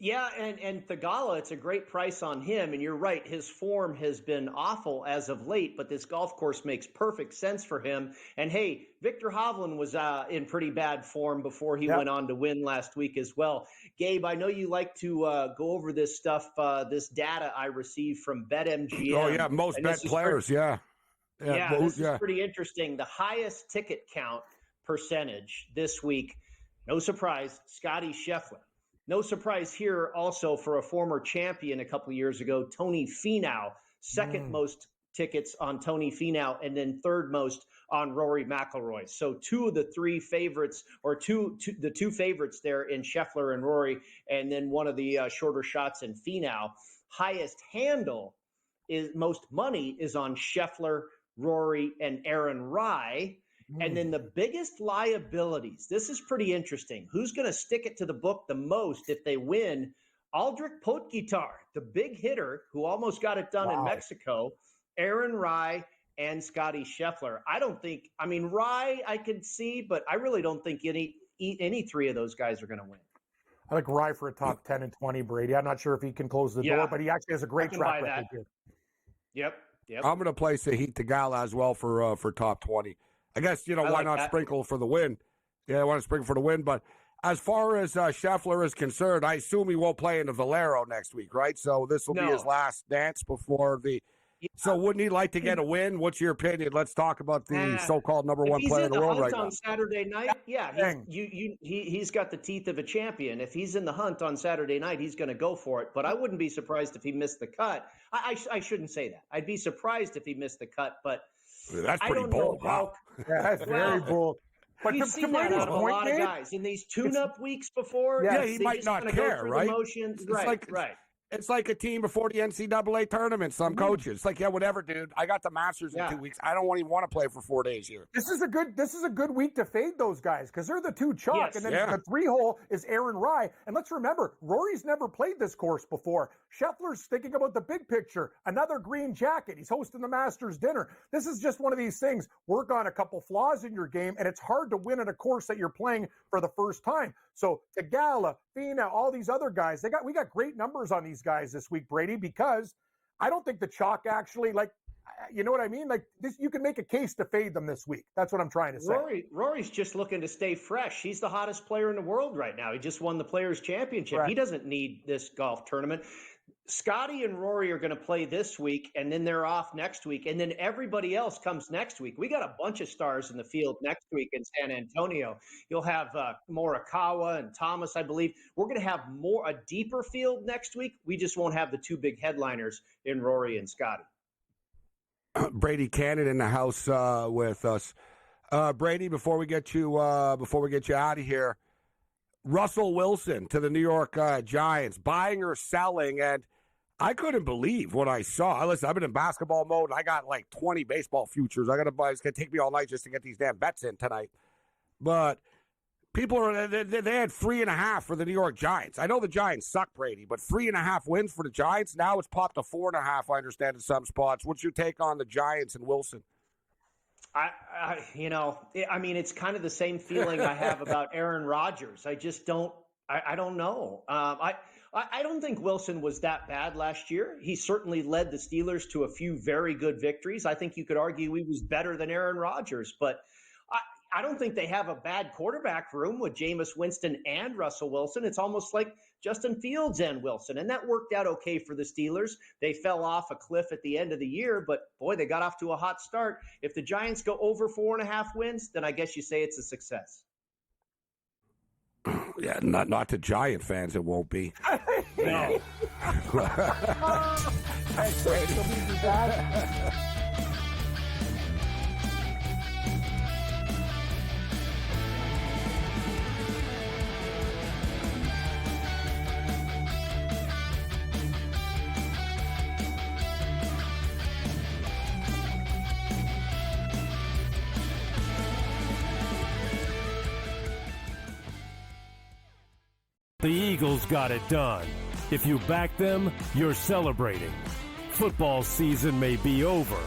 Yeah, and Tagala, it's a great price on him. And you're right, his form has been awful as of late, but this golf course makes perfect sense for him. And hey, Victor Hovland was in pretty bad form before he went on to win last week as well. Gabe, I know you like to go over this stuff, this data I received from BetMGM. Oh, yeah, most bet players, This is pretty interesting. The highest ticket count percentage this week, no surprise, Scotty Scheffler. No surprise here also for a former champion a couple of years ago, Tony Finau, second most tickets on Tony Finau, and then third most on Rory McIlroy. So two of the three favorites, or the two favorites there in Scheffler and Rory, and then one of the shorter shots in Finau. Highest handle is most money is on Scheffler, Rory, and Aaron Rai. And then the biggest liabilities, this is pretty interesting. Who's going to stick it to the book the most if they win? Aldrich Potgieter, the big hitter who almost got it done in Mexico, Aaron Rai, and Scotty Scheffler. Rai I could see, but I really don't think any three of those guys are going to win. I like Rai for a top 10 and 20, Brady. I'm not sure if he can close the door, but he actually has a great track record here. Yep. I'm going to play Sahith Tagala as well for top 20. I guess, why not sprinkle for the win? Yeah, I want to sprinkle for the win. But as far as Scheffler is concerned, I assume he won't play in the Valero next week, right? So this will be his last dance before the – So wouldn't he like to get a win? What's your opinion? Let's talk about the so-called number one player in the world right now. If he's in the hunt on Saturday night, he's got the teeth of a champion. If he's in the hunt on Saturday night, he's going to go for it. But I wouldn't be surprised if he missed the cut. I shouldn't say that. I'd be surprised if he missed the cut, but – that's pretty bold. Wow. Yeah, that's very bold. But you've seen that out of a lot of guys in these tune-up weeks before. Yeah, he might not care, right? Right. It's like a team before the NCAA tournament. Some coaches, it's like, whatever, dude. I got the Masters in 2 weeks. I don't even want to play for 4 days here. This is a good week to fade those guys because they're the two chalk, and then the 3-hole is Aaron Rai. And let's remember, Rory's never played this course before. Scheffler's thinking about the big picture. Another green jacket. He's hosting the Masters dinner. This is just one of these things. Work on a couple flaws in your game, and it's hard to win at a course that you're playing for the first time. So Tagala, Fina, all these other guys, we got great numbers on these guys this week, Brady, because I don't think the chalk actually, You know what I mean? Like this, you can make a case to fade them this week. That's what I'm trying to say. Rory's just looking to stay fresh. He's the hottest player in the world right now. He just won the Players' Championship. Right. He doesn't need this golf tournament. Scotty and Rory are going to play this week, and then they're off next week, and then everybody else comes next week. We got a bunch of stars in the field next week in San Antonio. You'll have Morikawa and Thomas, I believe. We're going to have a deeper field next week. We just won't have the two big headliners in Rory and Scotty. Brady Cannon in the house with us. Brady, before we get you out of here, Russell Wilson to the New York Giants, buying or selling, and I couldn't believe what I saw. Listen, I've been in basketball mode. I got like 20 baseball futures. I got to buy. It's gonna take me all night just to get these damn bets in tonight. But they had 3.5 for the New York Giants. I know the Giants suck, Brady, but 3.5 wins for the Giants. Now it's popped to 4.5. I understand in some spots. What's your take on the Giants and Wilson? I mean, it's kind of the same feeling I have about Aaron Rodgers. I just don't. I don't know. I don't think Wilson was that bad last year. He certainly led the Steelers to a few very good victories. I think you could argue he was better than Aaron Rodgers, but I don't think they have a bad quarterback room with Jameis Winston and Russell Wilson. It's almost like Justin Fields and Wilson, and that worked out okay for the Steelers. They fell off a cliff at the end of the year, but boy, they got off to a hot start. If the Giants go over 4.5 wins, then I guess you say it's a success. Yeah, not to Giant fans, it won't be. No. Thanks, Brady. The Eagles got it done. If you back them, you're celebrating. Football season may be over,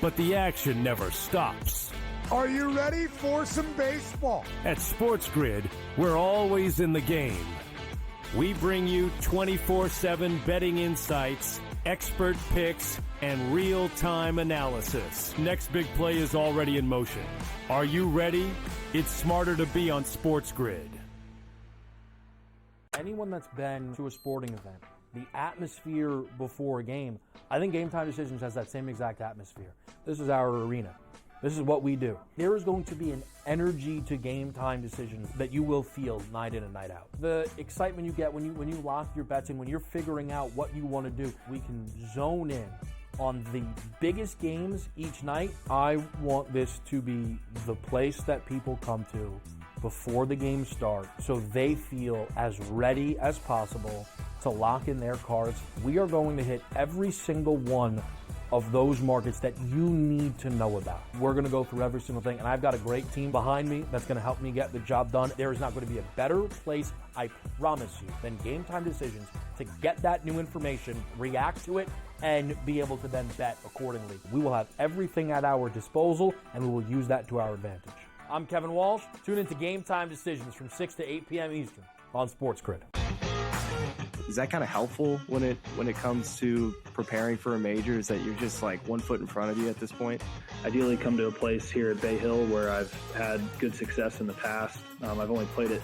but the action never stops. Are you ready for some baseball? At SportsGrid, we're always in the game. We bring you 24/7 betting insights, expert picks, and real-time analysis. Next big play is already in motion. Are you ready? It's smarter to be on SportsGrid. Anyone that's been to a sporting event, the atmosphere before a game, I think Game Time Decisions has that same exact atmosphere. This is our arena. This is what we do. There is going to be an energy to Game Time Decisions that you will feel night in and night out. The excitement you get when you lock your bets in, when you're figuring out what you want to do, we can zone in on the biggest games each night. I want this to be the place that people come to before the games start so they feel as ready as possible to lock in their cards. We are going to hit every single one of those markets that you need to know about. We're going to go through every single thing, and I've got a great team behind me that's going to help me get the job done. There is not going to be a better place, I promise you, than Game Time Decisions to get that new information, react to it, and be able to then bet accordingly. We will have everything at our disposal, and we will use that to our advantage. I'm Kevin Walsh. Tune into Game Time Decisions from 6 to 8 p.m. Eastern on SportsGrid. Is that kind of helpful when it comes to preparing for a major? Is that you're just like 1 foot in front of you at this point? Ideally come to a place here at Bay Hill where I've had good success in the past. I've only played it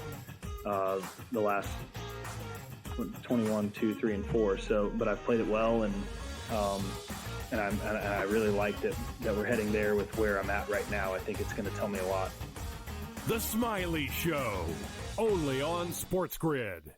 the last 21, 2, 3, and 4. But I've played it well, and I really liked it that we're heading there with where I'm at right now. I think it's going to tell me a lot. The Smiley Show, only on SportsGrid.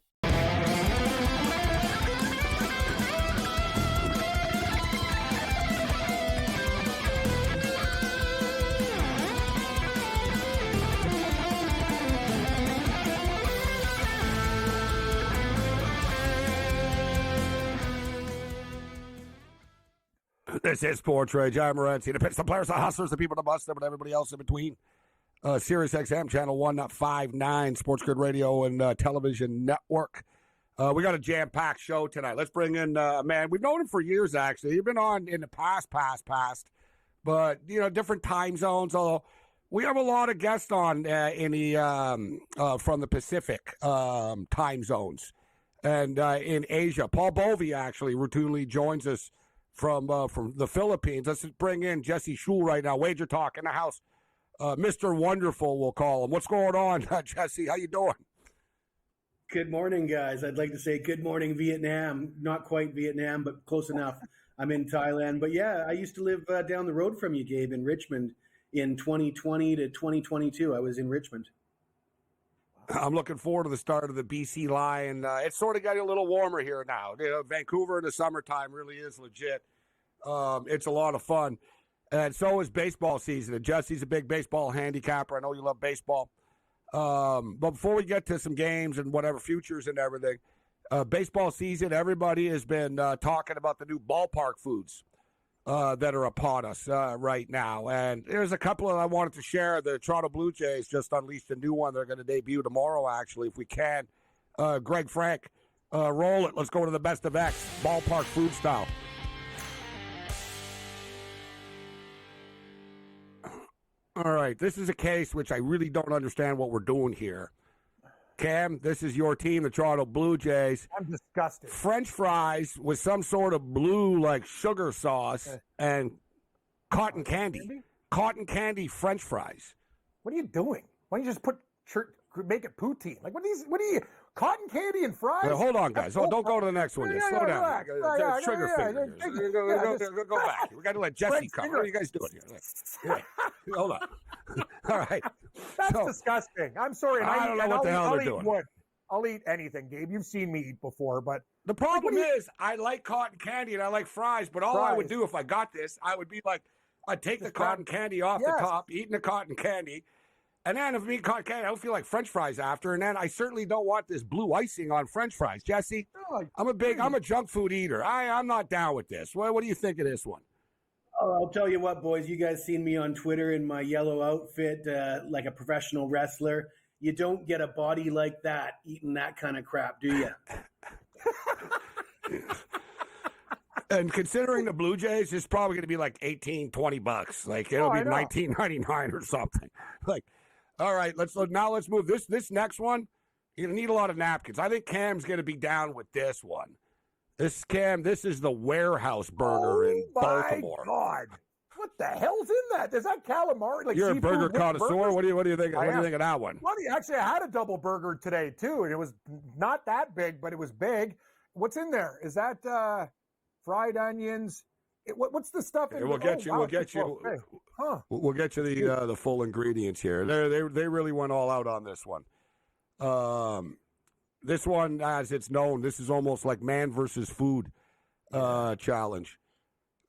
This is SportsRage. I'm Morency. The pitch, the players, the hustlers, the people, the busters, but everybody else in between. Sirius XM, channel 159, SportsGrid Radio and Television Network. We got a jam-packed show tonight. Let's bring in a man. We've known him for years, actually. He's been on in the past, but, different time zones. Although we have a lot of guests on in the from the Pacific time zones and in Asia. Paul Bovey, actually, routinely joins us from the Philippines. Let's bring in Jesse Schul right now. Wager Talk in the house. Mr. Wonderful, we'll call him. What's going on, Jesse? How you doing? Good morning, guys. I'd like to say good morning, Vietnam. Not quite Vietnam, but close enough. I'm in Thailand. But yeah, I used to live down the road from you, Gabe, in Richmond in 2020 to 2022. I was in Richmond. I'm looking forward to the start of the BC Lion. It's sort of getting a little warmer here now. You know, Vancouver in the summertime really is legit. It's a lot of fun. And so is baseball season. And Jesse's a big baseball handicapper. I know you love baseball. But before we get to some games and whatever futures and everything, baseball season, everybody has been talking about the new ballpark foods that are upon us right now. And there's a couple that I wanted to share. The Toronto Blue Jays just unleashed a new one. They're going to debut tomorrow, actually, if we can. Greg Frank, roll it. Let's go to the best of X, ballpark food style. All right, this is a case which I really don't understand what we're doing here. Cam, this is your team, the Toronto Blue Jays. I'm disgusted. French fries with some sort of blue, like, sugar sauce and cotton candy. Cotton candy French fries. What are you doing? Why don't you just make it poutine? Like, what are you, cotton candy and fries? Hold on, guys. Don't go to the next one yet. Slow down. Trigger fingers. Go back. We got to let Jesse come. What are you guys doing here? Hold on. All right. That's disgusting. I'm sorry. I don't know what the hell they're doing. I'll eat anything, Gabe. You've seen me eat before, but the problem is I like cotton candy and I like fries, but all I would do if I got this, I would be like, I'd take the cotton candy off the top, eating the cotton candy, and then if I eat cotton candy, I don't feel like French fries after, and then I certainly don't want this blue icing on French fries. Jesse, I'm a junk food eater. I'm not down with this. What do you think of this one? Oh, I'll tell you what, boys. You guys seen me on Twitter in my yellow outfit like a professional wrestler. You don't get a body like that eating that kind of crap, do you? And considering the Blue Jays, it's probably going to be like $18-20. Like it'll be $19.99 or something. Like, all right, let's move this next one. You're going to need a lot of napkins. I think Cam's going to be down with this one. This is the Warehouse Burger in Baltimore. Oh, my God. What the hell's in that? Is that calamari? Like, you're a burger connoisseur. What do you think? What do you think of that one? Funny, actually, I had a double burger today too, and it was not that big, but it was big. What's in there? Is that fried onions? What's the stuff in? We'll get you. We'll get you the full ingredients here. They really went all out on this one. This one, as it's known, this is almost like man versus food challenge.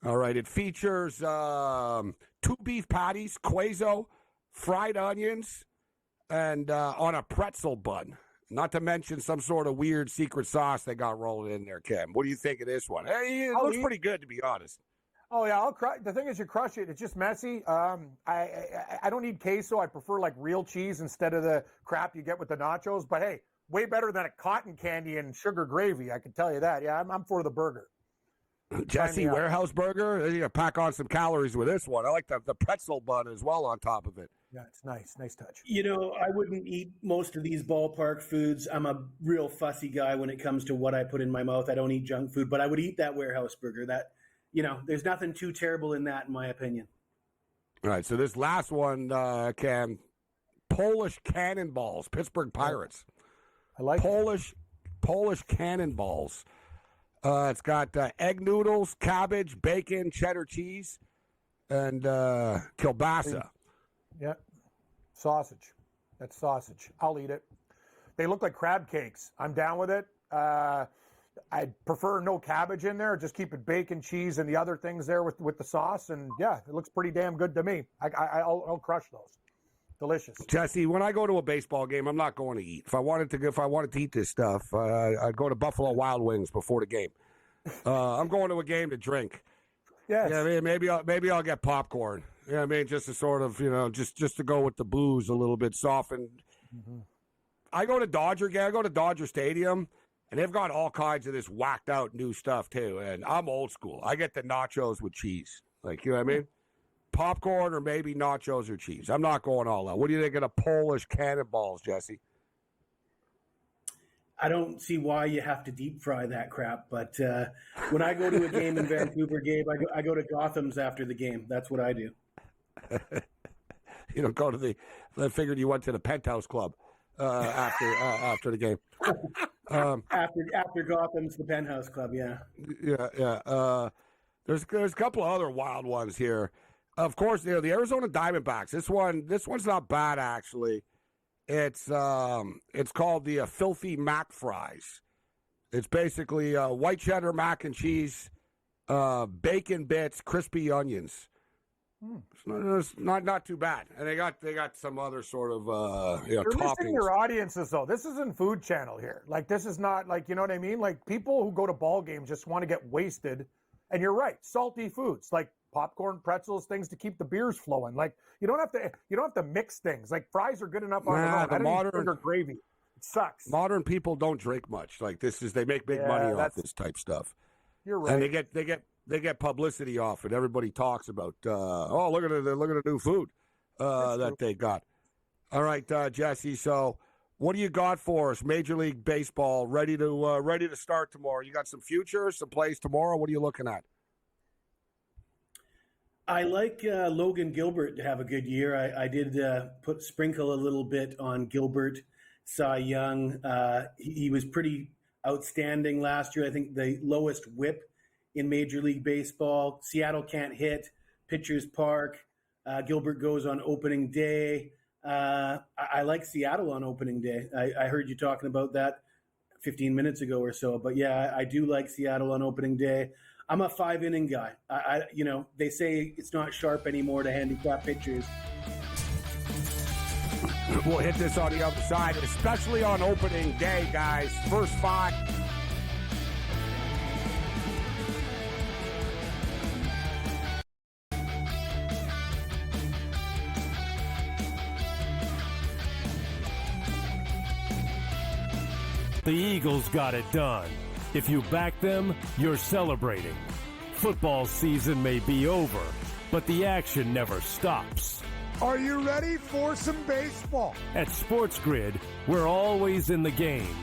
All right, it features 2 beef patties, queso, fried onions, and on a pretzel bun. Not to mention some sort of weird secret sauce they got rolled in there, Kim. What do you think of this one? Hey, it looks pretty good, to be honest. Oh, yeah, the thing is, you crush it. It's just messy. I don't need queso. I prefer, like, real cheese instead of the crap you get with the nachos. But, hey, way better than a cotton candy and sugar gravy, I can tell you that. Yeah, I'm for the burger. Jesse, Warehouse Burger, you pack on some calories with this one. I like the pretzel bun as well on top of it. Yeah, it's nice. Nice touch. You know, I wouldn't eat most of these ballpark foods. I'm a real fussy guy when it comes to what I put in my mouth. I don't eat junk food, but I would eat that Warehouse Burger. That, there's nothing too terrible in that, in my opinion. All right, so this last one, Cam, Polish Cannonballs, Pittsburgh Pirates. I like Polish Cannonballs. It's got egg noodles, cabbage, bacon, cheddar cheese, and kielbasa. Yeah, sausage. That's sausage. I'll eat it. They look like crab cakes. I'm down with it. I prefer no cabbage in there. Just keep it bacon, cheese, and the other things there with the sauce. And yeah, it looks pretty damn good to me. I'll crush those. Delicious. Jesse, when I go to a baseball game, I'm not going to eat. If I wanted to eat this stuff, I'd go to Buffalo Wild Wings before the game. I'm going to a game to drink. Yes. Yeah, I mean, maybe I'll get popcorn. Yeah, I mean, just to sort of, just to go with the booze a little bit softened. Mm-hmm. I go to Dodger Stadium, and they've got all kinds of this whacked out new stuff too. And I'm old school. I get the nachos with cheese. Like, you know what I mean? Popcorn or maybe nachos or cheese. I'm not going all out. What do you think of the Polish Cannonballs, Jesse? I don't see why you have to deep fry that crap. But when I go to a game in Vancouver, Gabe, I go to Gotham's after the game. That's what I do. You don't go to the. I figured you went to the Penthouse Club after the game. After Gotham's the Penthouse Club, yeah. Yeah. There's a couple of other wild ones here. Of course, the Arizona Diamondbacks. This one's not bad actually. It's called the Filthy Mac Fries. It's basically white cheddar mac and cheese, bacon bits, crispy onions. It's not too bad, and they got some other sort of You're toppings. missing your audiences though. This isn't Food Channel here. Like this is not like, you know what I mean. Like people who go to ball games just want to get wasted, and you're right. Salty foods like popcorn, pretzels, things to keep the beers flowing. Like you don't have to mix things. Like fries are good enough on their own. I don't need sugar gravy. It sucks. Modern people don't drink much. Like they make big money off this type stuff. You're right. And they get publicity off it. Everybody talks about look at the new food that they got. All right, Jesse. So what do you got for us? Major League Baseball ready to start tomorrow. You got some futures, some plays tomorrow. What are you looking at? I like Logan Gilbert to have a good year. I did sprinkle a little bit on Gilbert, Cy Young. He was pretty outstanding last year. I think the lowest whip in Major League Baseball. Seattle can't hit. Pitchers Park. Gilbert goes on opening day. I like Seattle on opening day. I heard you talking about that 15 minutes ago or so. But yeah, I do like Seattle on opening day. I'm a 5-inning guy. They say it's not sharp anymore to handicap pitchers. We'll hit this on the other side, especially on opening day, guys. First 5. The Eagles got it done. If you back them, you're celebrating. Football season may be over, but the action never stops. Are you ready for some baseball? At SportsGrid, we're always in the game.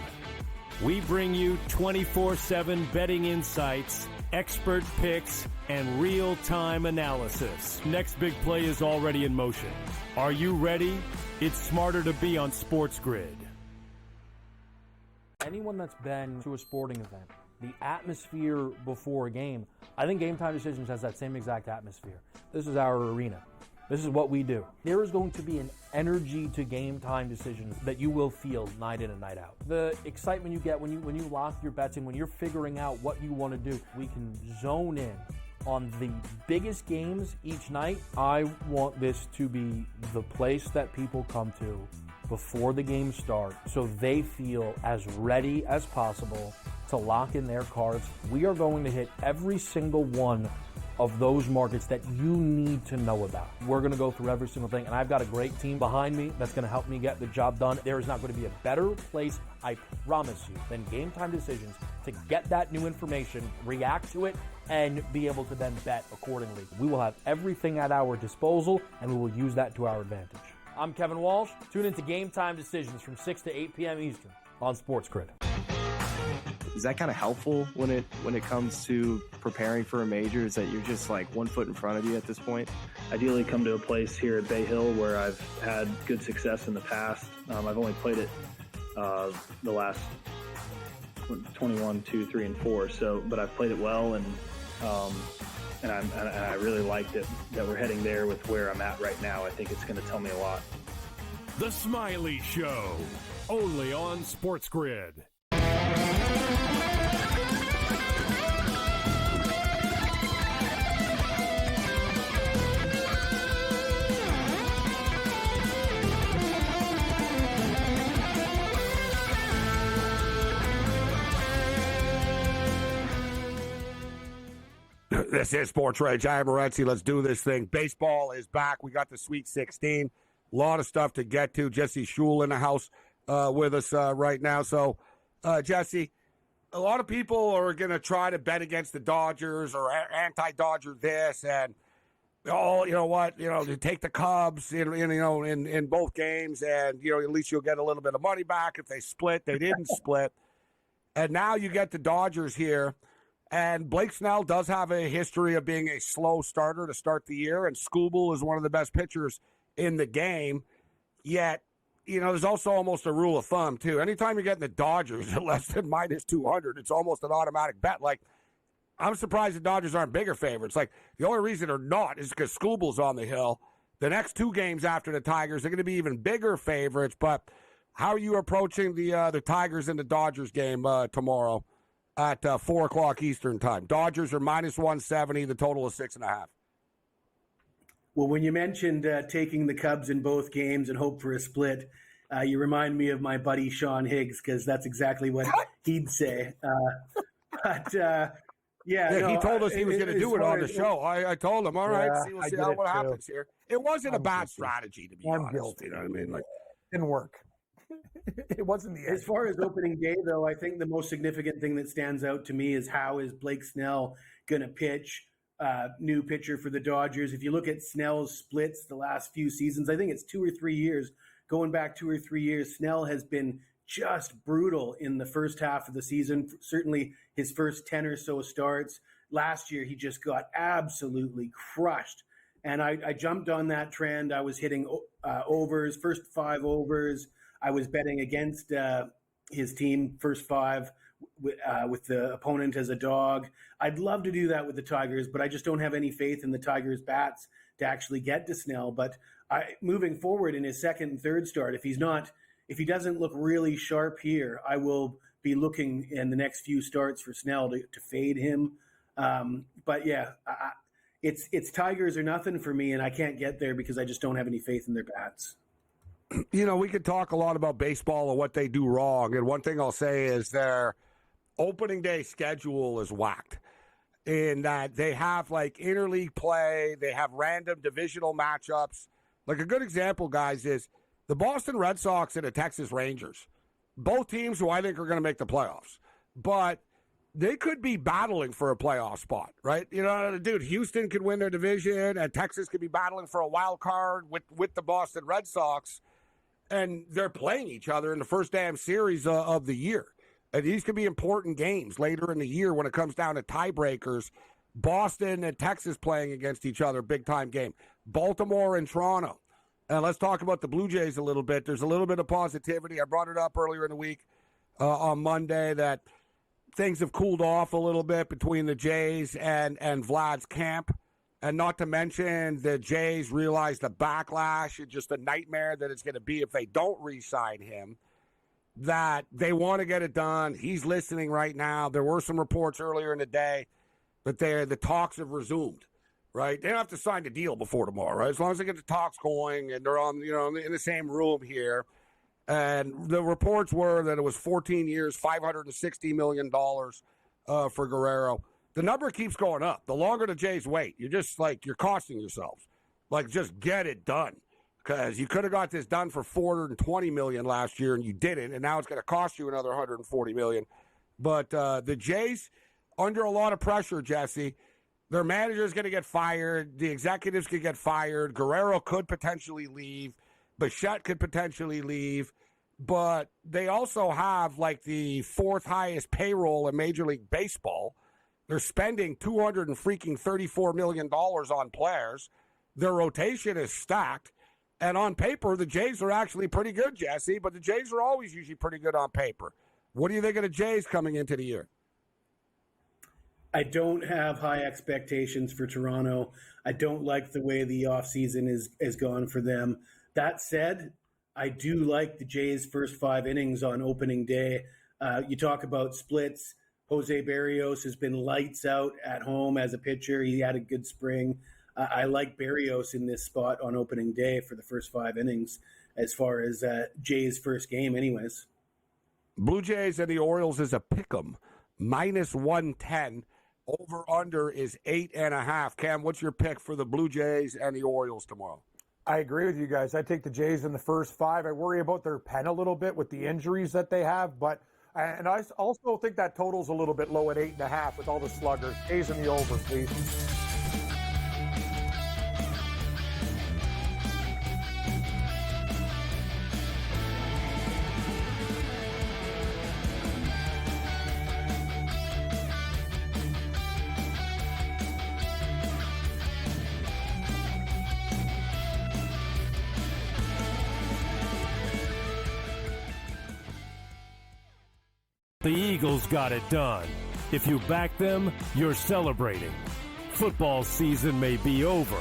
We bring you 24/7 betting insights, expert picks, and real-time analysis. Next big play is already in motion. Are you ready? It's smarter to be on SportsGrid. Anyone that's been to a sporting event, the atmosphere before a game, I think Game Time Decisions has that same exact atmosphere. This is our arena. This is what we do. There is going to be an energy to Game Time Decisions that you will feel night in and night out. The excitement you get when you lock your bets in, when you're figuring out what you want to do, we can zone in on the biggest games each night. I want this to be the place that people come to before the games start so they feel as ready as possible to lock in their cards. We are going to hit every single one of those markets that you need to know about. We're going to go through every single thing, and I've got a great team behind me that's going to help me get the job done. There is not going to be a better place, I promise you, than Game Time Decisions to get that new information, react to it, and be able to then bet accordingly. We will have everything at our disposal, and we will use that to our advantage. I'm Kevin Walsh. Tune into Game Time Decisions from 6 to 8 p.m. Eastern on SportsGrid. Is that kind of helpful when it comes to preparing for a major? Is that you're just like 1 foot in front of you at this point? Ideally come to a place here at Bay Hill where I've had good success in the past. I've only played it the last 21, 2, 3, and 4. But I've played it well, and I really liked it that we're heading there with where I'm at right now. I think it's going to tell me a lot. The Smiley Show, only on SportsGrid. This is SportsRage. I am Morency. Let's do this thing. Baseball is back. We got the Sweet 16. A lot of stuff to get to. Jesse Schul in the house with us right now. So, Jesse, a lot of people are going to try to bet against the Dodgers or anti-Dodger this and, you know what, to take the Cubs in both games, and, at least you'll get a little bit of money back if they split. They didn't split. And now you get the Dodgers here. And Blake Snell does have a history of being a slow starter to start the year. And Skubal is one of the best pitchers in the game. Yet, there's also almost a rule of thumb, too. Anytime you're getting the Dodgers at less than minus 200, it's almost an automatic bet. Like, I'm surprised the Dodgers aren't bigger favorites. Like, the only reason they're not is because Skubal's on the hill. The next two games after the Tigers, they're going to be even bigger favorites. But how are you approaching the Tigers and the Dodgers game tomorrow at 4 o'clock Eastern time? Dodgers are minus 170. The total is 6.5. Well, when you mentioned taking the Cubs in both games and hope for a split, you remind me of my buddy Sean Higgs, because that's exactly what he'd say. He told us he was going to do it on the show. I told him, all right, we'll see what happens here. It wasn't a bad strategy, to be honest. Guilty. You know what I mean? Like, didn't work. It wasn't the end. As far as opening day, though, I think the most significant thing that stands out to me is how is Blake Snell going to pitch, new pitcher for the Dodgers. If you look at Snell's splits the last few seasons, I think it's 2 or 3 years, going back 2 or 3 years, Snell has been just brutal in the first half of the season. Certainly his first 10 or so starts. Last year, he just got absolutely crushed. And I jumped on that trend. I was hitting overs, first 5 overs. I was betting against his team, first 5, with the opponent as a dog. I'd love to do that with the Tigers, but I just don't have any faith in the Tigers' bats to actually get to Snell. But moving forward in his second and third start, if he doesn't look really sharp here, I will be looking in the next few starts for Snell to fade him. But yeah, it's Tigers or nothing for me, and I can't get there because I just don't have any faith in their bats. We could talk a lot about baseball and what they do wrong. And one thing I'll say is their opening day schedule is whacked in that they have like interleague play. They have random divisional matchups. Like a good example, guys, is the Boston Red Sox and the Texas Rangers. Both teams who I think are going to make the playoffs. But they could be battling for a playoff spot, right? Dude, Houston could win their division and Texas could be battling for a wild card with the Boston Red Sox. And they're playing each other in the first damn series of the year. And these could be important games later in the year when it comes down to tiebreakers. Boston and Texas playing against each other, big-time game. Baltimore and Toronto. And let's talk about the Blue Jays a little bit. There's a little bit of positivity. I brought it up earlier in the week on Monday that things have cooled off a little bit between the Jays and Vlad's camp. And not to mention the Jays realize the backlash and just the nightmare that it's going to be if they don't re-sign him, that they want to get it done. He's listening right now. There were some reports earlier in the day that the talks have resumed, right? They don't have to sign the deal before tomorrow, right? As long as they get the talks going and they're on, in the same room here. And the reports were that it was 14 years, $560 million for Guerrero. The number keeps going up. The longer the Jays wait, you're costing yourselves. Like, just get it done. Because you could have got this done for $420 million last year, and you didn't, and now it's going to cost you another $140 million. But the Jays, under a lot of pressure, Jesse, their manager's going to get fired. The executives could get fired. Guerrero could potentially leave. Bichette could potentially leave. But they also have, like, the 4th highest payroll in Major League Baseball. They're spending $234 million on players. Their rotation is stacked. And on paper, the Jays are actually pretty good, Jesse, but the Jays are always usually pretty good on paper. What do you think of the Jays coming into the year? I don't have high expectations for Toronto. I don't like the way the offseason is gone for them. That said, I do like the Jays' first 5 innings on opening day. You talk about splits. Jose Barrios has been lights out at home as a pitcher. He had a good spring. I like Barrios in this spot on opening day for the first 5 innings as far as Jay's first game anyways. Blue Jays and the Orioles is a pick'em, minus 110. Over-under is 8.5. Cam, what's your pick for the Blue Jays and the Orioles tomorrow? I agree with you guys. I take the Jays in the first 5. I worry about their pen a little bit with the injuries that they have, and I also think that total's a little bit low at 8.5 with all the sluggers. Jays in the over, please. The Eagles got it done. If you back them, you're celebrating. Football season may be over,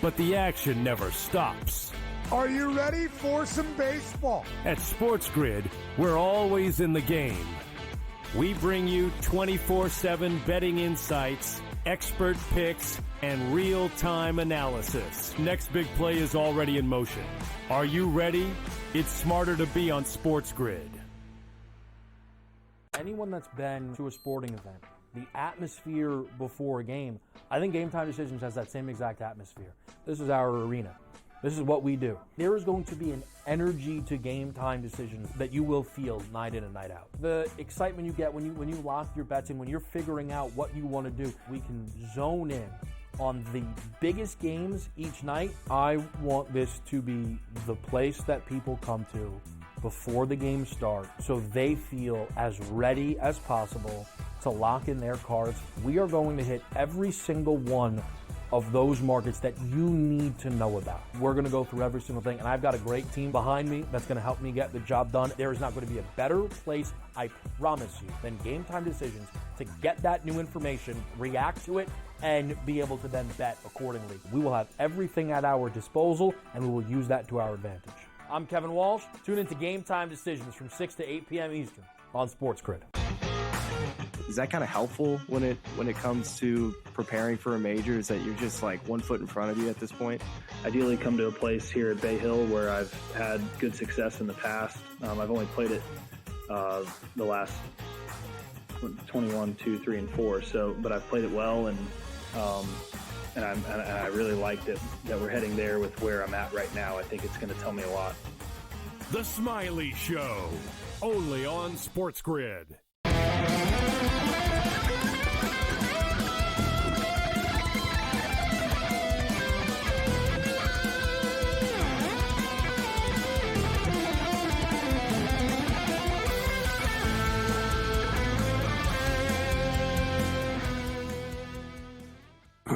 but the action never stops. Are you ready for some baseball? At SportsGrid, we're always in the game. We bring you 24/7 betting insights, expert picks, and real-time analysis. Next big play is already in motion. Are you ready? It's smarter to be on SportsGrid. Anyone that's been to a sporting event, the atmosphere before a game, I think Game Time Decisions has that same exact atmosphere. This is our arena. This is what we do. There is going to be an energy to Game Time Decisions that you will feel night in and night out. The excitement you get when you lock your bets in, when you're figuring out what you want to do, we can zone in on the biggest games each night. I want this to be the place that people come to before the games start so they feel as ready as possible to lock in their cards. We are going to hit every single one of those markets that you need to know about. We're going to go through every single thing, and I've got a great team behind me that's going to help me get the job done. There is not going to be a better place, I promise you, than Game Time Decisions to get that new information, react to it, and be able to then bet accordingly. We will have everything at our disposal, and we will use that to our advantage. I'm Kevin Walsh. Tune into Game Time Decisions from 6 to 8 p.m. Eastern on SportsGrid. Is that kind of helpful when it comes to preparing for a major? Is that you're just like 1 foot in front of you at this point? Ideally come to a place here at Bay Hill where I've had good success in the past. I've only played it the last 21, 2, 3, and 4. So, but I've played it well, and I really liked it that we're heading there with where I'm at right now. I think it's going to tell me a lot. The Smiley Show, only on SportsGrid.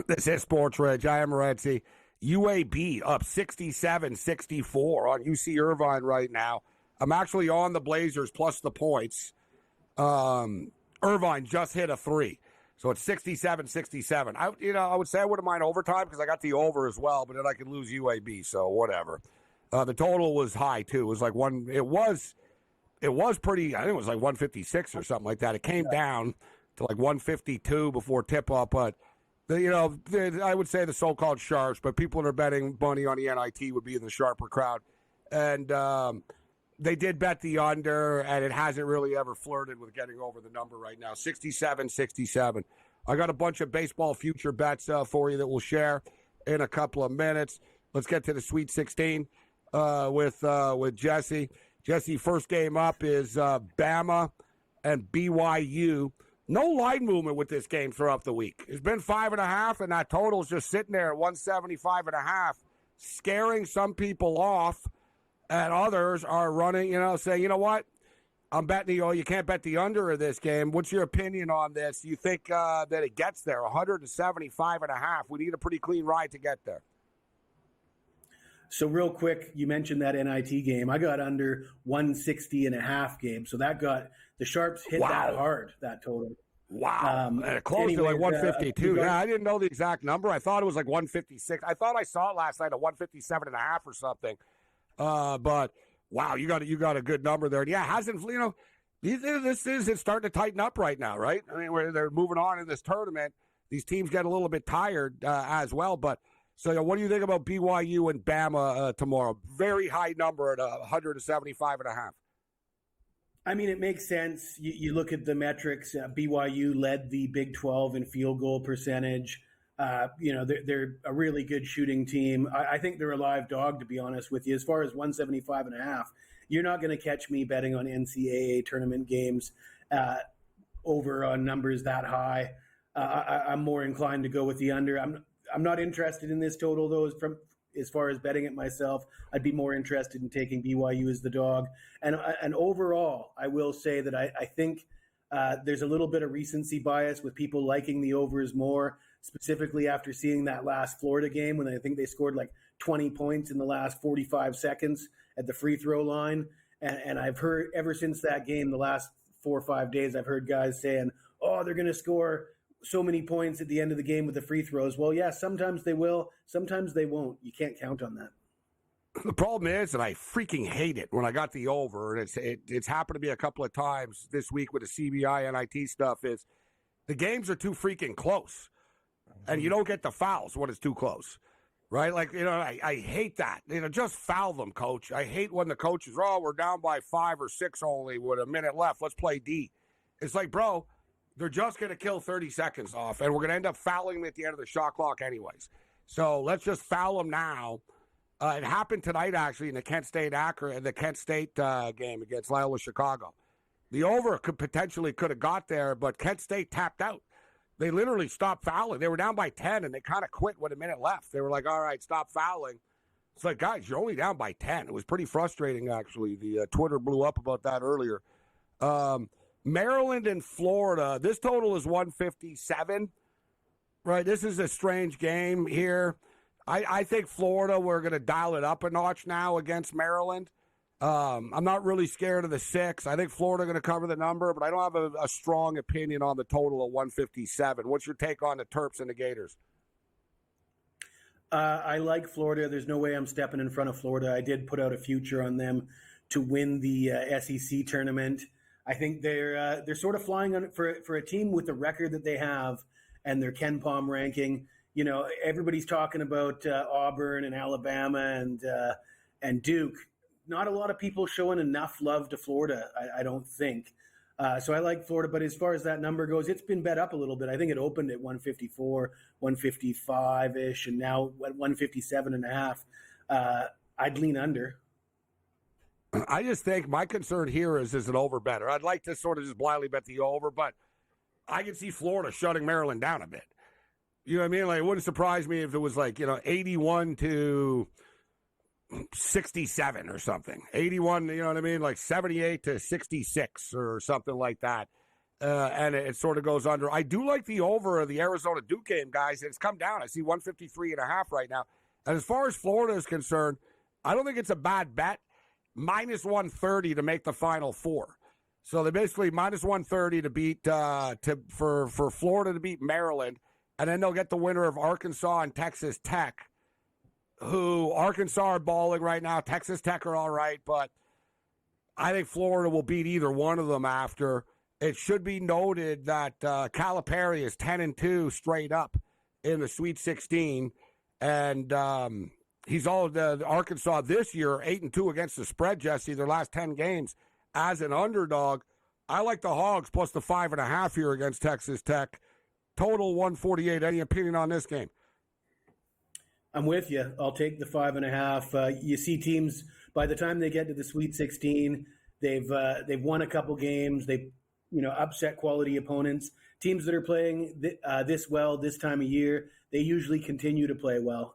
This is SportsRage. I am Morency. UAB up 67-64 on UC Irvine right now. I'm actually on the Blazers plus the points. Irvine just hit a 3. So it's 67-67. I would say I wouldn't mind overtime because I got the over as well, but then I could lose UAB, so whatever. The total was high too. It was like it was pretty, I think it was like 156 or something like that. It came down to like 152 before tip-off, but I would say the so-called sharps, but people that are betting money on the NIT would be in the sharper crowd. And they did bet the under, and it hasn't really ever flirted with getting over the number right now. 67-67. I got a bunch of baseball future bets for you that we'll share in a couple of minutes. Let's get to the Sweet 16 with Jesse. Jesse, first game up is Bama and BYU. No line movement with this game throughout the week. It's been 5.5, and that total's just sitting there at 175.5, scaring some people off, and others are running, saying, you know what? I'm betting you can't bet the under of this game. What's your opinion on this? Do you think that it gets there? 175.5. We need a pretty clean ride to get there. So real quick, you mentioned that NIT game. I got under 160.5 game. So that got the sharps hit that hard, that total. Wow. And it closed to like 152. I didn't know the exact number. I thought it was like 156. I thought I saw it last night at 157.5 or something. But wow, you got a good number there. And yeah, it's starting to tighten up right now, right? I mean, they're moving on in this tournament. These teams get a little bit tired as well. But so what do you think about BYU and Bama tomorrow? Very high number at 175.5. I mean, it makes sense. You look at the metrics. BYU led the Big 12 in field goal percentage. They're a really good shooting team. I think they're a live dog, to be honest with you. As far as 175.5, you're not going to catch me betting on NCAA tournament games over on numbers that high. I'm more inclined to go with the under. I'm not interested in this total, though, as far as betting it myself. I'd be more interested in taking BYU as the dog. And overall, I will say that I think there's a little bit of recency bias with people liking the overs more, specifically after seeing that last Florida game when I think they scored like 20 points in the last 45 seconds at the free throw line. And I've heard ever since that game, the last 4 or 5 days, I've heard guys saying, oh, they're going to score so many points at the end of the game with the free throws. Well, yeah, sometimes they will, sometimes they won't. You can't count on that. The problem is, and I freaking hate it when I got the over, and it's happened to me a couple of times this week with the CBI NIT stuff, is the games are too freaking close, and you don't get the fouls when it's too close, right? Like, I hate that. Just foul them, coach. I hate when the coaches, we're down by 5 or 6 only with a minute left. Let's play D. It's like, bro, they're just going to kill 30 seconds off, and we're going to end up fouling them at the end of the shot clock anyways. So let's just foul them now. It happened tonight, actually, in the Kent State game against Loyola Chicago. The over could have got there, but Kent State tapped out. They literally stopped fouling. They were down by 10, and they kind of quit with a minute left. They were like, all right, stop fouling. It's like, guys, you're only down by 10. It was pretty frustrating, actually. The Twitter blew up about that earlier. Maryland and Florida, this total is 157. Right, this is a strange game here. I think Florida, we're going to dial it up a notch now against Maryland. I'm not really scared of the 6. I think Florida going to cover the number, but I don't have a strong opinion on the total of 157. What's your take on the Terps and the Gators? I like Florida. There's no way I'm stepping in front of Florida. I did put out a future on them to win the SEC tournament. I think they're sort of flying on it for a team with the record that they have and their Ken Palm ranking. Everybody's talking about Auburn and Alabama and Duke. Not a lot of people showing enough love to Florida, I don't think. So I like Florida, but as far as that number goes, it's been bet up a little bit. I think it opened at 154, 155-ish, and now at 157.5. I'd lean under. I just think my concern here is an over better. I'd like to sort of just blindly bet the over, but I can see Florida shutting Maryland down a bit. You know what I mean? Like, it wouldn't surprise me if it was 81 to 67 or something. 81, you know what I mean? Like 78 to 66 or something like that. And it sort of goes under. I do like the over of the Arizona Duke game, guys. It's come down. I see 153.5 right now. And as far as Florida is concerned, I don't think it's a bad bet. Minus 130 to make the Final Four. So they basically minus 130 to beat for Florida to beat Maryland. And then they'll get the winner of Arkansas and Texas Tech, who Arkansas are balling right now. Texas Tech are all right, but I think Florida will beat either one of them after. It should be noted that Calipari is 10-2 straight up in the Sweet 16, and he's all the Arkansas this year 8-2 against the spread. Jesse, their last 10 games as an underdog. I like the Hogs plus the 5.5 here against Texas Tech. Total 148. Any opinion on this game? I'm with you. I'll take the 5.5. You see teams by the time they get to the Sweet 16, they've won a couple games. They upset quality opponents. Teams that are playing this well this time of year, they usually continue to play well.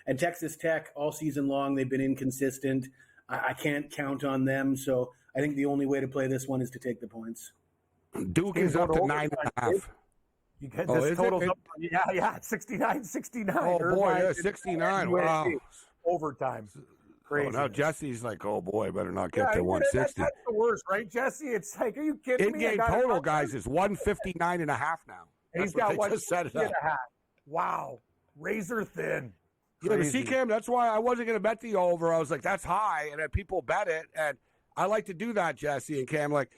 And Texas Tech all season long, they've been inconsistent. I can't count on them. So I think the only way to play this one is to take the points. Duke is up to 9.5. You get this total's up. Yeah, 69-69. Oh, boy, yeah, 69. Wow. Overtime. Crazy. Oh, now Jesse's like, oh, boy, better not get to 160. That's the worst, right, Jesse? It's like, are you kidding me? In-game total, guys, is 159.5 now. And he's got 160.5. Wow. Razor thin. Yeah, the C-Cam, that's why I wasn't going to bet the over. I was like, that's high, and then people bet it, and I like to do that, Jesse and Cam. Like,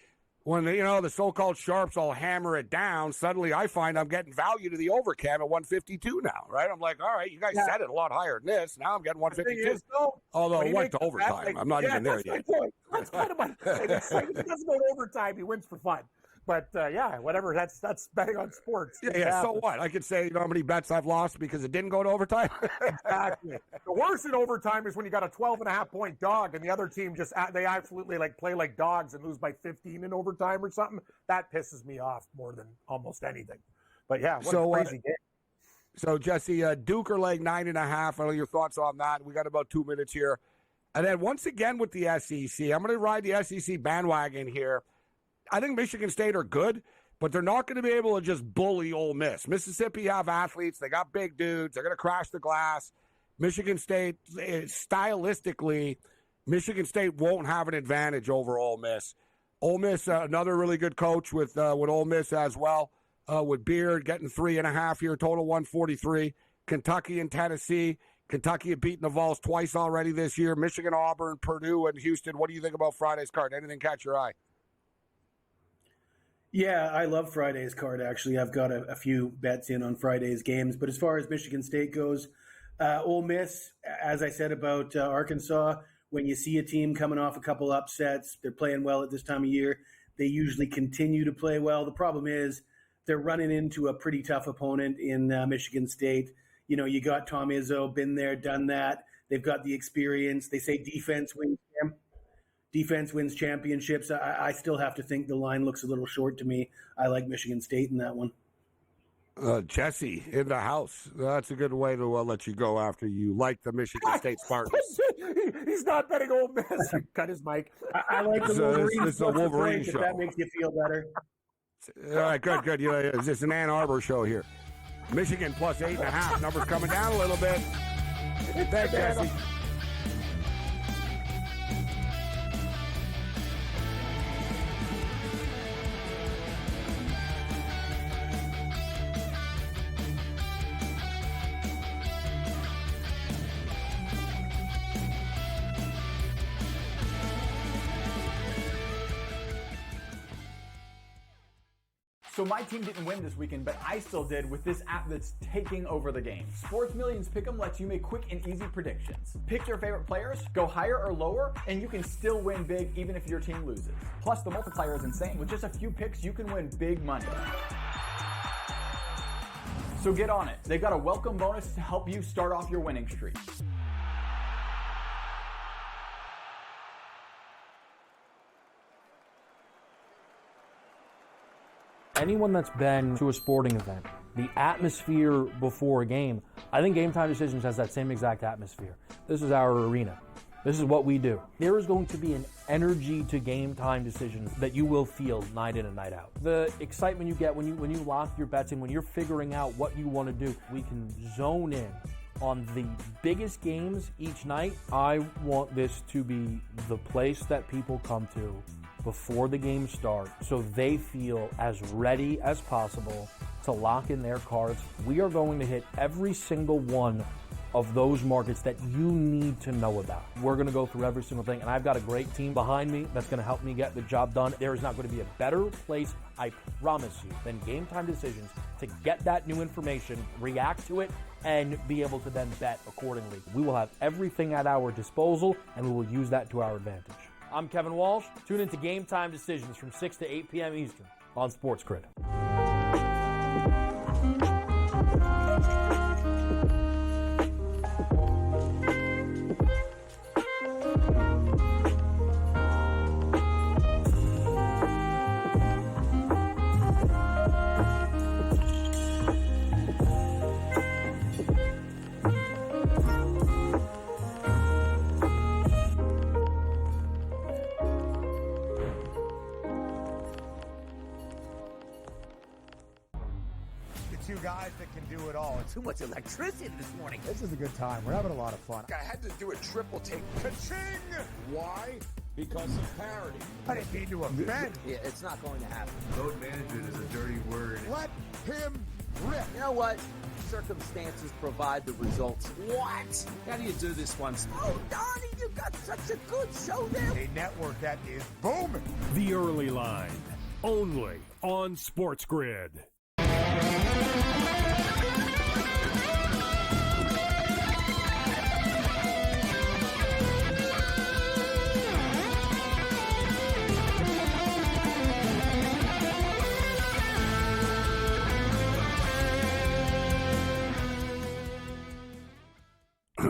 when, the so-called sharps all hammer it down, suddenly I find I'm getting value to the over, Cam, at 152 now, right? I'm like, all right, you guys set it a lot higher than this. Now I'm getting 152. Although it went to overtime. I'm not even there yet. That's kind of my point. It's like, if he doesn't go to overtime, he wins for fun. But, whatever. That's betting on sports. Yeah, so what? I could say, how many bets I've lost because it didn't go to overtime? Exactly. The worst in overtime is when you got a 12.5-point dog and the other team they absolutely play like dogs and lose by 15 in overtime or something. That pisses me off more than almost anything. But, yeah, what a crazy game. So, Jesse, Duke are laying 9.5. I don't know your thoughts on that. We got about 2 minutes here. And then once again with the SEC, I'm going to ride the SEC bandwagon here. I think Michigan State are good, but they're not going to be able to just bully Ole Miss. Mississippi have athletes. They got big dudes. They're going to crash the glass. Michigan State, stylistically, Michigan State won't have an advantage over Ole Miss. Ole Miss, another really good coach with Ole Miss as well. With Beard getting 3.5 here, total 143. Kentucky and Tennessee. Kentucky had beaten the Vols twice already this year. Michigan, Auburn, Purdue, and Houston. What do you think about Friday's card? Anything catch your eye? Yeah, I love Friday's card, actually. I've got a few bets in on Friday's games. But as far as Michigan State goes, Ole Miss, as I said about Arkansas, when you see a team coming off a couple upsets, they're playing well at this time of year. They usually continue to play well. The problem is they're running into a pretty tough opponent in Michigan State. You know, you got Tom Izzo, been there, done that. They've got the experience. They say defense wins championships. I still have to think the line looks a little short to me. I like Michigan State in that one. Jesse in the house. That's a good way to let you go after you like the Michigan State Spartans. He's not betting Ole Miss. Cut his mic. I like the Wolverines. This is a Wolverine break, show. If that makes you feel better. All right, good. You know, it's just an Ann Arbor show here. Michigan plus 8.5. Numbers coming down a little bit. Thanks, Jesse. So my team didn't win this weekend, but I still did with this app that's taking over the game. Sports Millions Pick'em lets you make quick and easy predictions. Pick your favorite players, go higher or lower, and you can still win big even if your team loses. Plus, the multiplier is insane. With just a few picks, you can win big money. So get on it. They've got a welcome bonus to help you start off your winning streak. Anyone that's been to a sporting event, the atmosphere before a game, I think Game Time Decisions has that same exact atmosphere. This is our arena. This is what we do. There is going to be an energy to Game Time Decisions that you will feel night in and night out. The excitement you get when you lock your bets in, when you're figuring out what you want to do, we can zone in on the biggest games each night. I want this to be the place that people come to before the game starts so they feel as ready as possible to lock in their cards. We are going to hit every single one of those markets that you need to know about. We're going to go through every single thing, and I've got a great team behind me that's going to help me get the job done. There is not going to be a better place, I promise you, than Game Time Decisions to get that new information, react to it, and be able to then bet accordingly. We will have everything at our disposal, and we will use that to our advantage. I'm Kevin Walsh. Tune into Game Time Decisions from 6 to 8 p.m. Eastern on SportsGrid. Two guys that can do it all. Too much electricity this morning. This is a good time. We're having a lot of fun. I had to do a triple take. Ka-ching! Why? Because of parity. I didn't mean to offend. Yeah, it's not going to happen. Load management is a dirty word. Let him rip. You know what? Circumstances provide the results. What? How do you do this one? Oh, Donnie, you got such a good show there. A network that is booming. The Early Line, only on SportsGrid.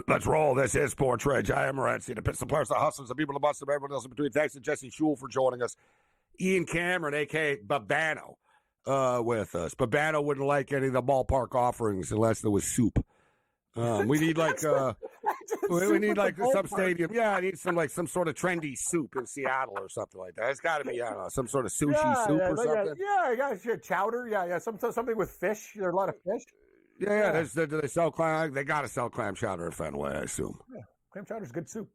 Let's roll. This is SportsRage. I am Morency, the pistol players, the hustlers, the people, the busters, everyone else in between. Thanks to Jesse Schul for joining us. Ian Cameron, a.k.a. Babano, with us. Babano wouldn't like any of the ballpark offerings unless there was soup. We need like we need like some stadium. Yeah, I need some sort of trendy soup in Seattle or something like that. It's got to be some sort of sushi soup or something. Yeah, sure. Chowder. Yeah, something with fish. There's a lot of fish. Yeah. Do they sell clam? They got to sell clam chowder at Fenway, I assume. Yeah, clam chowder's good soup.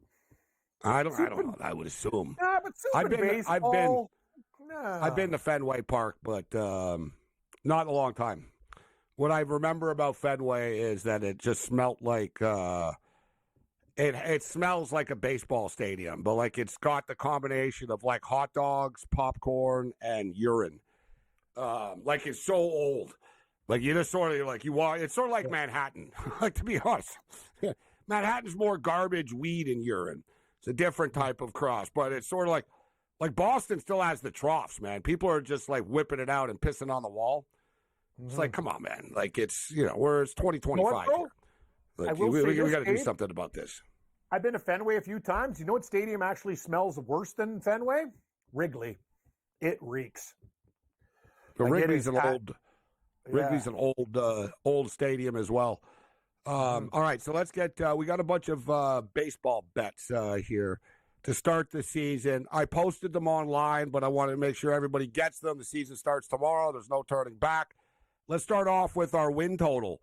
I don't know. I would assume. Yeah, but soup and baseball. I've been to Fenway Park, but not in a long time. What I remember about Fenway is that it just smelled like it smells like a baseball stadium, but like it's got the combination of like hot dogs, popcorn, and urine. Like it's so old. Like you just sort of like you walk. It's sort of like Manhattan. Like to be honest, Manhattan's more garbage, weed, and urine. It's a different type of cross, but it's sort of like Boston still has the troughs, man. People are just like whipping it out and pissing on the wall. It's like, come on, man. Like it's it's 2025 here. Like, we got to do something about this. I've been to Fenway a few times. You know what stadium actually smells worse than Fenway? Wrigley. It reeks. Wrigley's an old stadium as well. All right, so let's get we got a bunch of baseball bets here to start the season. I posted them online, but I wanted to make sure everybody gets them. The season starts tomorrow. There's no turning back. Let's start off with our win total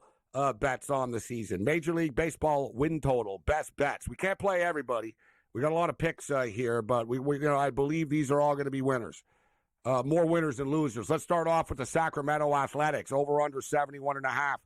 bets on the season. Major League Baseball win total, best bets. We can't play everybody. We got a lot of picks here, but we I believe these are all going to be winners. More winners than losers. Let's start off with the Sacramento Athletics, over under 71.5.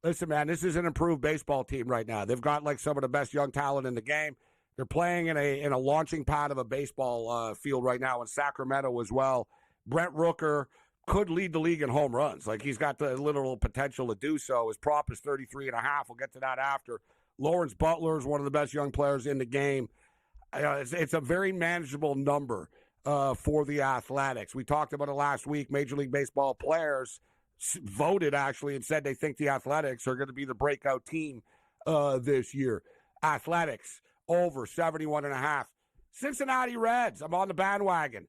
Listen, man, this is an improved baseball team right now. They've got like some of the best young talent in the game. They're playing in a launching pad of a baseball field right now in Sacramento as well. Brent Rooker could lead the league in home runs. Like he's got the literal potential to do so. His prop is 33.5. We'll get to that after. Lawrence Butler is one of the best young players in the game. It's a very manageable number for the Athletics. We talked about it last week. Major League Baseball players voted actually and said they think the Athletics are going to be the breakout team this year. Athletics over 71.5. Cincinnati Reds, I'm on the bandwagon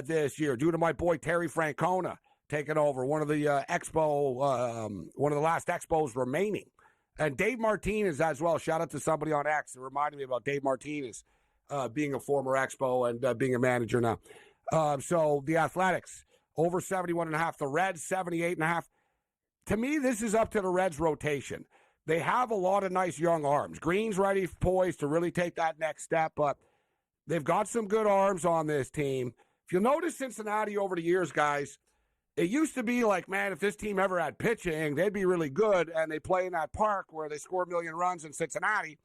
this year due to my boy Terry Francona taking over one of the one of the last Expos remaining. And Dave Martinez as well. Shout out to somebody on X that reminded me about Dave Martinez being a former Expo and being a manager now. So the Athletics over 71.5. The Reds 78.5. To me, this is up to the Reds rotation. They have a lot of nice young arms. Green's ready, poised to really take that next step, but they've got some good arms on this team. If you'll notice Cincinnati over the years, guys, it used to be like, man, if this team ever had pitching, they'd be really good, and they play in that park where they score a million runs in Cincinnati.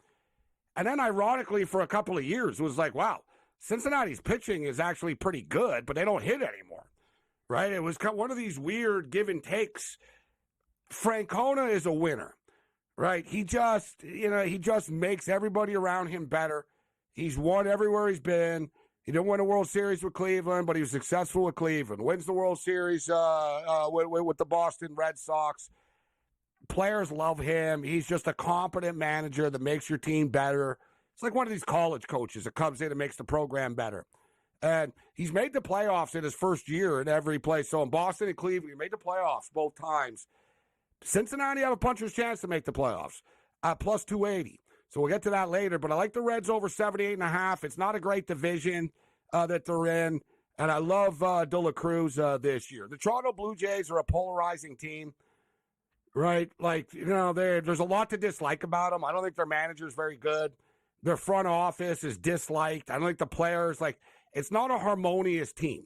And then, ironically, for a couple of years, it was like, wow, Cincinnati's pitching is actually pretty good, but they don't hit anymore, right? It was one of these weird give and takes. Francona is a winner, right? He just makes everybody around him better. He's won everywhere he's been. He didn't win a World Series with Cleveland, but he was successful with Cleveland. Wins the World Series with the Boston Red Sox. Players love him. He's just a competent manager that makes your team better. It's like one of these college coaches that comes in and makes the program better. And he's made the playoffs in his first year in every place. So in Boston and Cleveland, he made the playoffs both times. Cincinnati have a puncher's chance to make the playoffs, plus 280. So we'll get to that later. But I like the Reds over 78.5. It's not a great division that they're in. And I love De La Cruz this year. The Toronto Blue Jays are a polarizing team, right? Like, there's a lot to dislike about them. I don't think their manager's very good. Their front office is disliked. I don't think the players, it's not a harmonious team,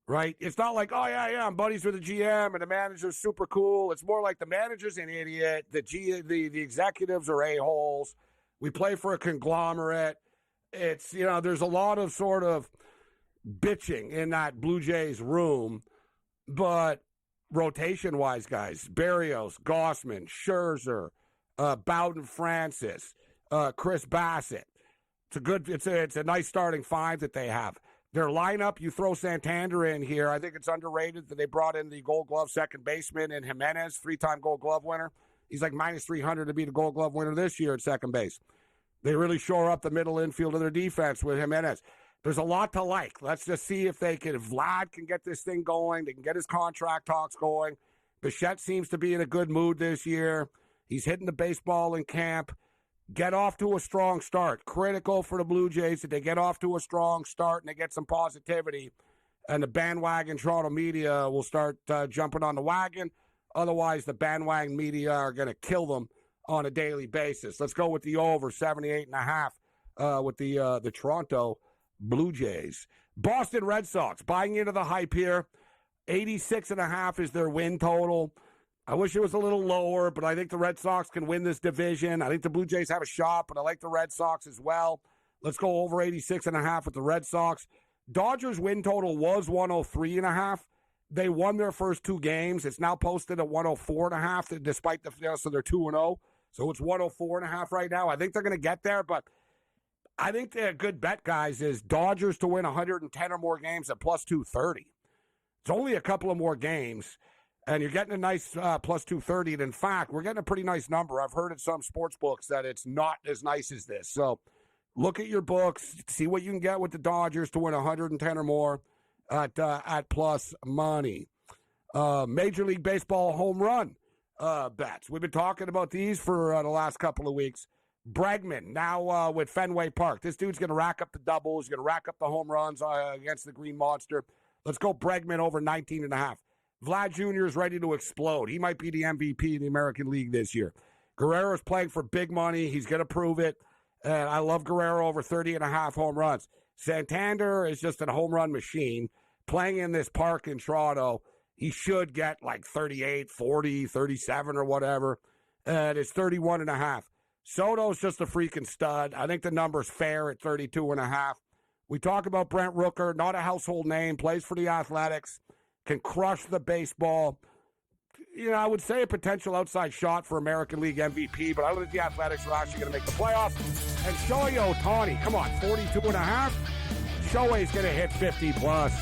right? It's not like, oh, yeah, I'm buddies with the GM and the manager's super cool. It's more like the manager's an idiot. The executives are a-holes. We play for a conglomerate. It's, there's a lot of sort of bitching in that Blue Jays room. But rotation-wise, guys, Berrios, Gossman, Scherzer, Bowden Francis, Chris Bassett. It's a nice starting five that they have. Their lineup, you throw Santander in here. I think it's underrated that they brought in the Gold Glove second baseman in Jimenez, 3-time Gold Glove winner. He's like minus 300 to be the Gold Glove winner this year at second base. They really shore up the middle infield of their defense with Jimenez. There's a lot to like. Let's just see if Vlad can get this thing going. They can get his contract talks going. Bichette seems to be in a good mood this year. He's hitting the baseball in camp. Get off to a strong start. Critical for the Blue Jays that they get off to a strong start and they get some positivity. And the bandwagon Toronto media will start jumping on the wagon. Otherwise, the bandwagon media are going to kill them on a daily basis. Let's go with the over 78.5 with the Toronto Blue Jays. Boston Red Sox, buying into the hype here. 86.5 is their win total. I wish it was a little lower, but I think the Red Sox can win this division. I think the Blue Jays have a shot, but I like the Red Sox as well. Let's go over 86.5 with the Red Sox. Dodgers win total was 103.5. They won their first 2 games. It's now posted at 104.5, despite the so they're 2-0. So it's 104.5 right now. I think they're going to get there, but I think the good bet, guys, is Dodgers to win 110 or more games at plus 230. It's only a couple of more games, and you're getting a nice plus 230. And in fact, we're getting a pretty nice number. I've heard at some sports books that it's not as nice as this. So look at your books, see what you can get with the Dodgers to win 110 or more at plus money. Major League Baseball home run bets. We've been talking about these for the last couple of weeks. Bregman, now with Fenway Park. This dude's going to rack up the doubles, going to rack up the home runs against the Green Monster. Let's go Bregman over 19.5. Vlad Jr. is ready to explode. He might be the MVP in the American League this year. Guerrero's playing for big money. He's going to prove it. And I love Guerrero over 30.5 home runs. Santander is just a home run machine. Playing in this park in Toronto, he should get like 38, 40, 37 or whatever. And it's 31.5. Soto's just a freaking stud. I think the number's fair at 32.5. We talk about Brent Rooker, not a household name, plays for the Athletics, can crush the baseball. You know, I would say a potential outside shot for American League MVP, but I don't think the Athletics are actually going to make the playoffs. And Shohei Ohtani, come on, 42.5. Shohei's going to hit 50 plus.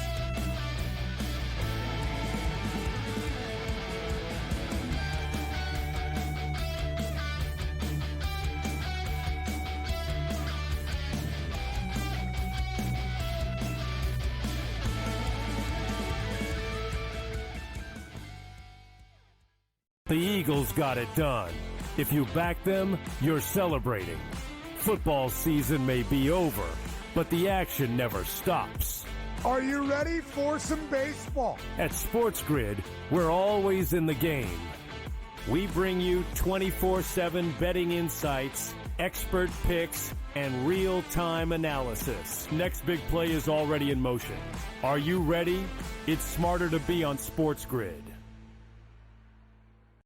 The Eagles got it done. If you back them, you're celebrating. Football season may be over, but the action never stops. Are you ready for some baseball? At SportsGrid, we're always in the game. We bring you 24/7 betting insights, expert picks, and real-time analysis. Next big play is already in motion. Are you ready? It's smarter to be on SportsGrid.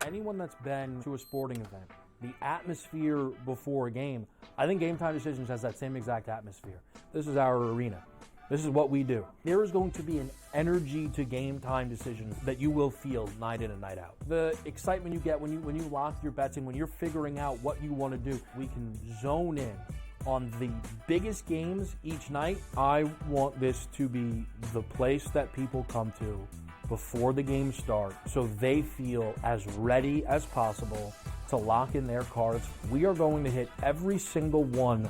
Anyone that's been to a sporting event, the atmosphere before a game, I think Game Time Decisions has that same exact atmosphere. This is our arena. This is what we do. There is going to be an energy to Game Time Decisions that you will feel night in and night out. The excitement you get when you lock your bets in, when you're figuring out what you want to do, we can zone in on the biggest games each night. I want this to be the place that people come to before the games start so they feel as ready as possible to lock in their cards. We are going to hit every single one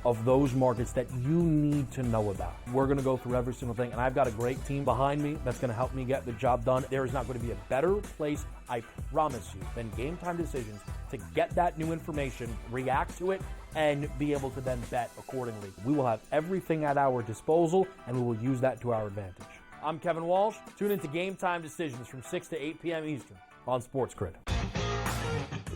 of those markets that you need to know about. We're going to go through every single thing, and I've got a great team behind me that's going to help me get the job done. There is not going to be a better place, I promise you, than Game Time Decisions to get that new information, react to it, and be able to then bet accordingly. We will have everything at our disposal, and we will use that to our advantage. I'm Kevin Walsh. Tune into Game Time Decisions from 6 to 8 p.m. Eastern on SportsGrid.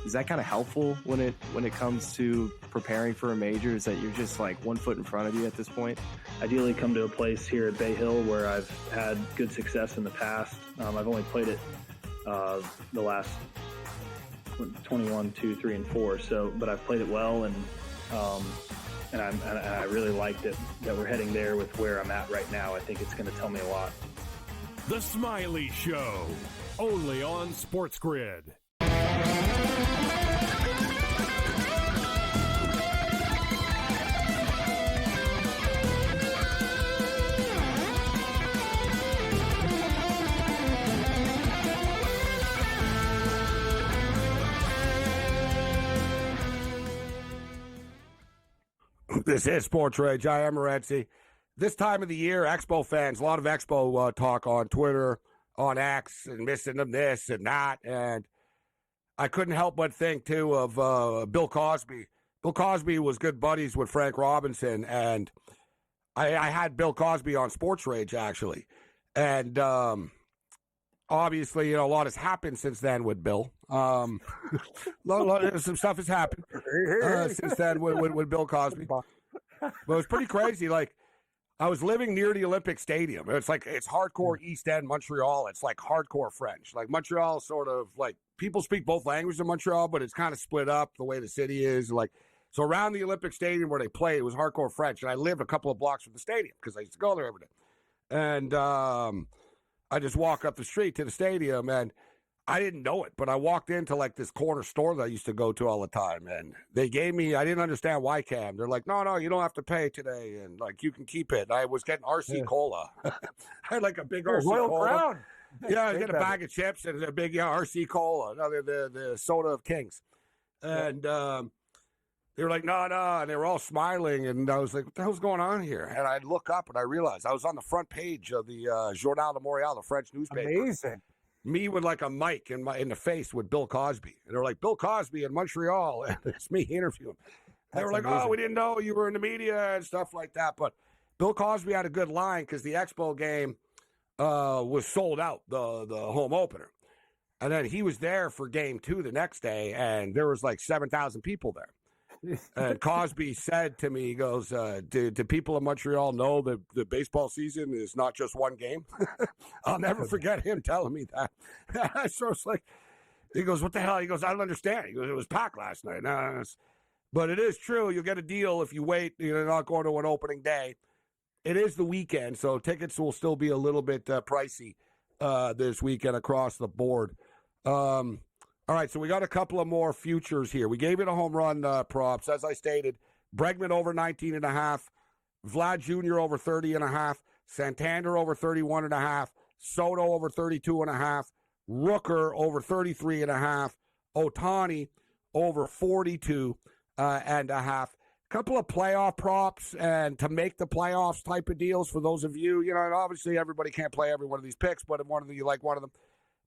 Is that kind of helpful when it comes to preparing for a major? Is that you're just like 1 foot in front of you at this point? Ideally come to a place here at Bay Hill where I've had good success in the past. I've only played it the last 21, 2, 3, and 4. But I've played it well, and I really like that we're heading there with where I'm at right now. I think it's going to tell me a lot. The Smiley Show, only on SportsGrid. This is SportsRage. I am Morency. This time of the year, Expo fans, a lot of Expo talk on Twitter, on X, and missing them this and that. And I couldn't help but think, too, of Bill Cosby. Bill Cosby was good buddies with Frank Robinson, and I had Bill Cosby on SportsRage, actually. And obviously, a lot has happened since then with Bill. Some stuff has happened since then with Bill Cosby. But it was pretty crazy. Like, I was living near the Olympic Stadium. It's hardcore East End Montreal. It's like hardcore French. Like Montreal, sort of like people speak both languages in Montreal, but it's kind of split up the way the city is. So around the Olympic Stadium where they play, it was hardcore French, and I lived a couple of blocks from the stadium because I used to go there every day. And I just walk up the street to the stadium, and I didn't know it, but I walked into like this corner store that I used to go to all the time, and they gave me, I didn't understand why, Cam. They're like, no, you don't have to pay today, and like you can keep it. And I was getting RC Cola. I had like a big RC Royal Cola. Crown. Yeah, I was getting a bag of chips and a big RC Cola, the soda of kings. And they were like, no, and they were all smiling, and I was like, what the hell's going on here? And I look up, and I realized I was on the front page of the Journal de Montréal, the French newspaper. Amazing. Me with like a mic in the face with Bill Cosby. And they're like, Bill Cosby in Montreal. And it's me interviewing. They were like, amazing. Oh, we didn't know you were in the media and stuff like that. But Bill Cosby had a good line because the Expo game was sold out, the home opener. And then he was there for game 2 the next day, and there was like 7,000 people there. And Cosby said to me, he goes, do people in Montreal know that the baseball season is not just one game? I'll never forget him telling me that. So it's like, he goes, what the hell? He goes, I don't understand. He goes, it was packed last night. But it is true. You'll get a deal if you wait. You're not going to an opening day. It is the weekend, so tickets will still be a little bit pricey this weekend across the board. All right, so we got a couple of more futures here. We gave it a home run props. As I stated, Bregman over 19.5, Vlad Jr. over 30.5, Santander over 31.5, Soto over 32.5, Rooker over 33.5, Ohtani over 42.5. Couple of playoff props and to make the playoffs type of deals for those of you. You know, and obviously everybody can't play every one of these picks, but if one of you like one of them.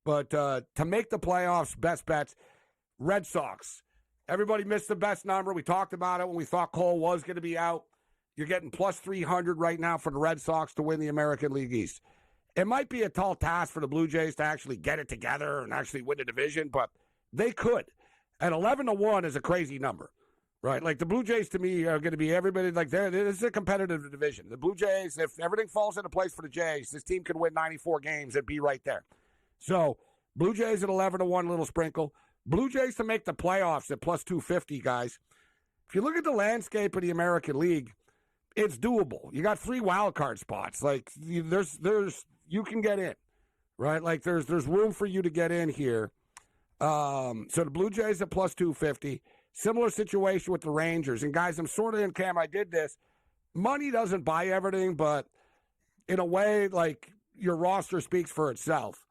But to make the playoffs, best bets, Red Sox. Everybody missed the best number. We talked about it when we thought Cole was going to be out. You're getting plus 300 right now for the Red Sox to win the American League East. It might be a tall task for the Blue Jays to actually get it together and actually win the division, but they could. And 11-1 is a crazy number, right? Like the Blue Jays to me are going to be everybody like this is a competitive division. The Blue Jays, if everything falls into place for the Jays, this team could win 94 games and be right there. So, Blue Jays at 11-1, little sprinkle. Blue Jays to make the playoffs at plus 250, guys. If you look at the landscape of the American League, it's doable. You got 3 wild card spots. Like there's you can get in, right? Like there's room for you to get in here. So the Blue Jays at plus 250. Similar situation with the Rangers. And guys, I'm sort of in Cam. I did this. Money doesn't buy everything, but in a way, like your roster speaks for itself.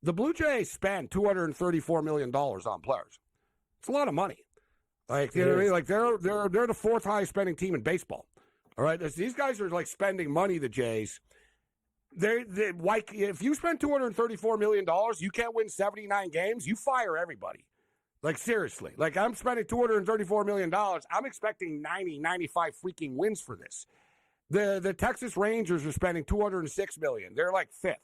The Blue Jays spend $234 million on players. It's a lot of money. Like, you know what I mean? Like they're the 4th highest spending team in baseball. All right, these guys are like spending money. The Jays. If you spend $234 million, you can't win 79 games. You fire everybody. Like seriously. Like I'm spending $234 million. I'm expecting 90, 95 freaking wins for this. The Texas Rangers are spending $206 million. They're like 5th.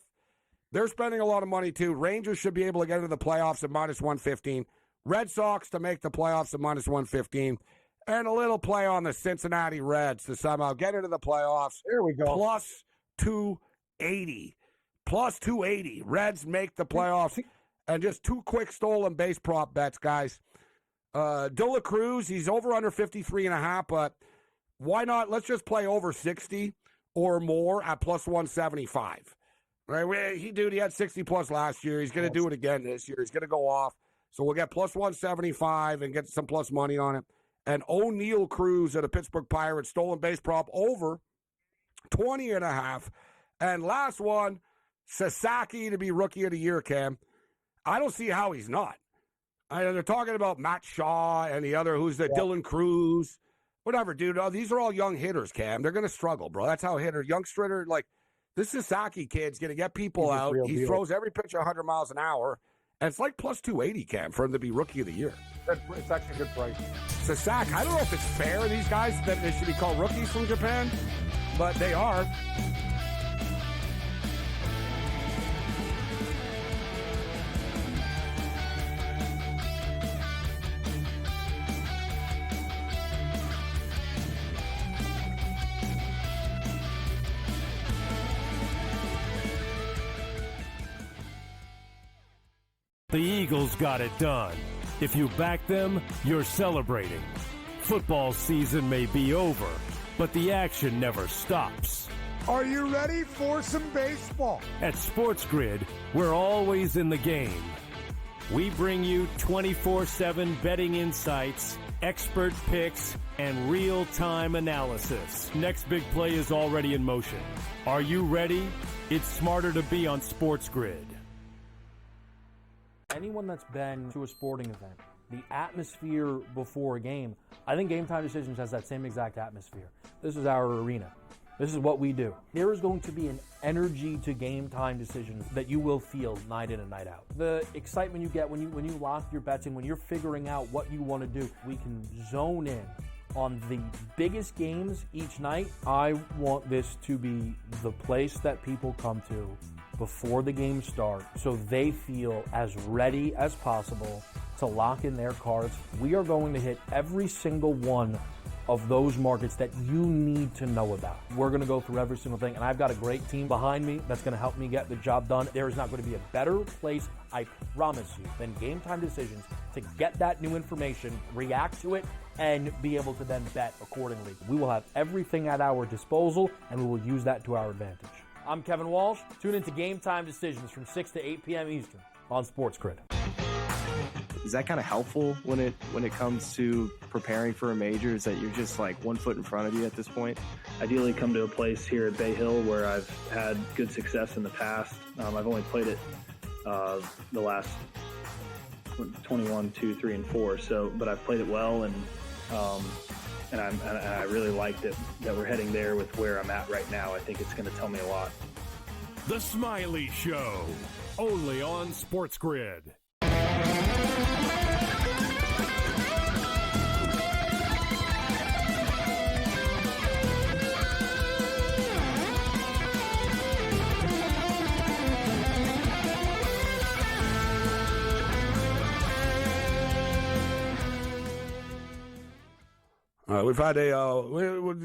They're spending a lot of money, too. Rangers should be able to get into the playoffs at minus 115. Red Sox to make the playoffs at minus 115. And a little play on the Cincinnati Reds to somehow get into the playoffs. There we go. Plus 280. Plus 280. Reds make the playoffs. And just 2 quick stolen base prop bets, guys. De La Cruz, he's over under 53.5, but why not? Let's just play over 60 or more at plus 175. Right, he had 60 plus last year. He's going to do it again this year. He's going to go off. So we'll get plus 175 and get some plus money on it. And O'Neal Cruz at a Pittsburgh Pirates stolen base prop over 20.5. And last one, Sasaki to be rookie of the year, Cam. I don't see how he's not. They're talking about Matt Shaw and the other, who's the Dylan Cruz. Whatever, dude. These are all young hitters, Cam. They're going to struggle, bro. That's how youngster, like, this Sasaki kid's going to get people out. He throws every pitch 100 miles an hour. And it's like plus 280, Cam, for him to be rookie of the year. It's actually a good price. Sasaki, I don't know if it's fair, these guys, that they should be called rookies from Japan, but they are. The Eagles got it done. If you back them, you're celebrating. Football season may be over, but the action never stops. Are you ready for some baseball? At SportsGrid, we're always in the game. We bring you 24/7 betting insights, expert picks, and real-time analysis. Next big play is already in motion. Are you ready? It's smarter to be on SportsGrid. Anyone that's been to a sporting event, the atmosphere before a game, I think Game Time Decisions has that same exact atmosphere. This is our arena. This is what we do. There is going to be an energy to Game Time Decisions that you will feel night in and night out. The excitement you get when you lock your bets in, when you're figuring out what you want to do, we can zone in on the biggest games each night. I want this to be the place that people come to before the game starts so they feel as ready as possible to lock in their cards. We are going to hit every single one of those markets that you need to know about. We're going to go through every single thing, and I've got a great team behind me that's going to help me get the job done. There is not going to be a better place, I promise you, than Game Time Decisions to get that new information, react to it, and be able to then bet accordingly. We will have everything at our disposal, and we will use that to our advantage. I'm Kevin Walsh. Tune into Game Time Decisions from 6 to 8 p.m. Eastern on SportsGrid. Is that kind of helpful when it comes to preparing for a major? Is that you're just like 1 foot in front of you at this point? Ideally come to a place here at Bay Hill where I've had good success in the past. I've only played it the last 21, 2, 3, and 4. But I've played it well, and I really like that we're heading there with where I'm at right now. I think it's going to tell me a lot. The Smiley Show, only on SportsGrid. We've had the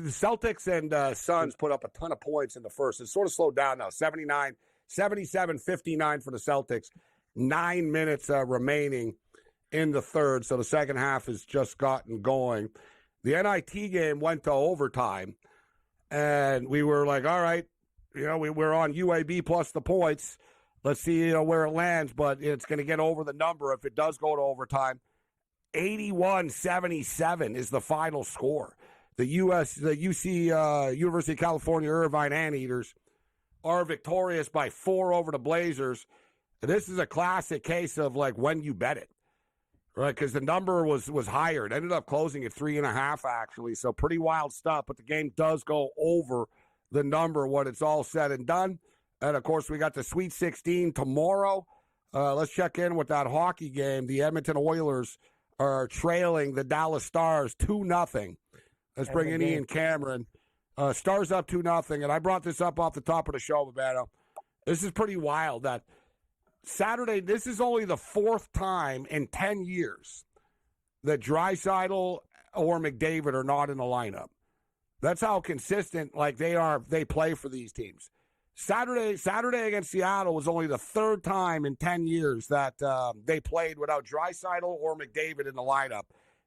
Celtics and Suns put up a ton of points in the first. It's sort of slowed down now. 77-59 for the Celtics. 9 minutes remaining in the third, so the second half has just gotten going. The NIT game went to overtime, and we were like, all right, we're on UAB plus the points. Let's see where it lands, but it's going to get over the number if it does go to overtime. 81-77 is the final score. The UC University of California Irvine Anteaters are victorious by 4 over the Blazers. This is a classic case of like when you bet it, right? Because the number was higher. It ended up closing at 3.5 actually, so pretty wild stuff. But the game does go over the number when it's all said and done. And of course, we got the Sweet 16 tomorrow. Let's check in with that hockey game. The Edmonton Oilers are trailing the Dallas Stars 2-0. Let's bring in Ian Cameron. Stars up 2-0, and I brought this up off the top of the show, Babano. This is pretty wild that Saturday, this is only the 4th time in 10 years that Draisaitl or McDavid are not in the lineup. That's how consistent they play for these teams. Saturday against Seattle was only the 3rd time in 10 years that they played without Draisaitl or McDavid in the lineup.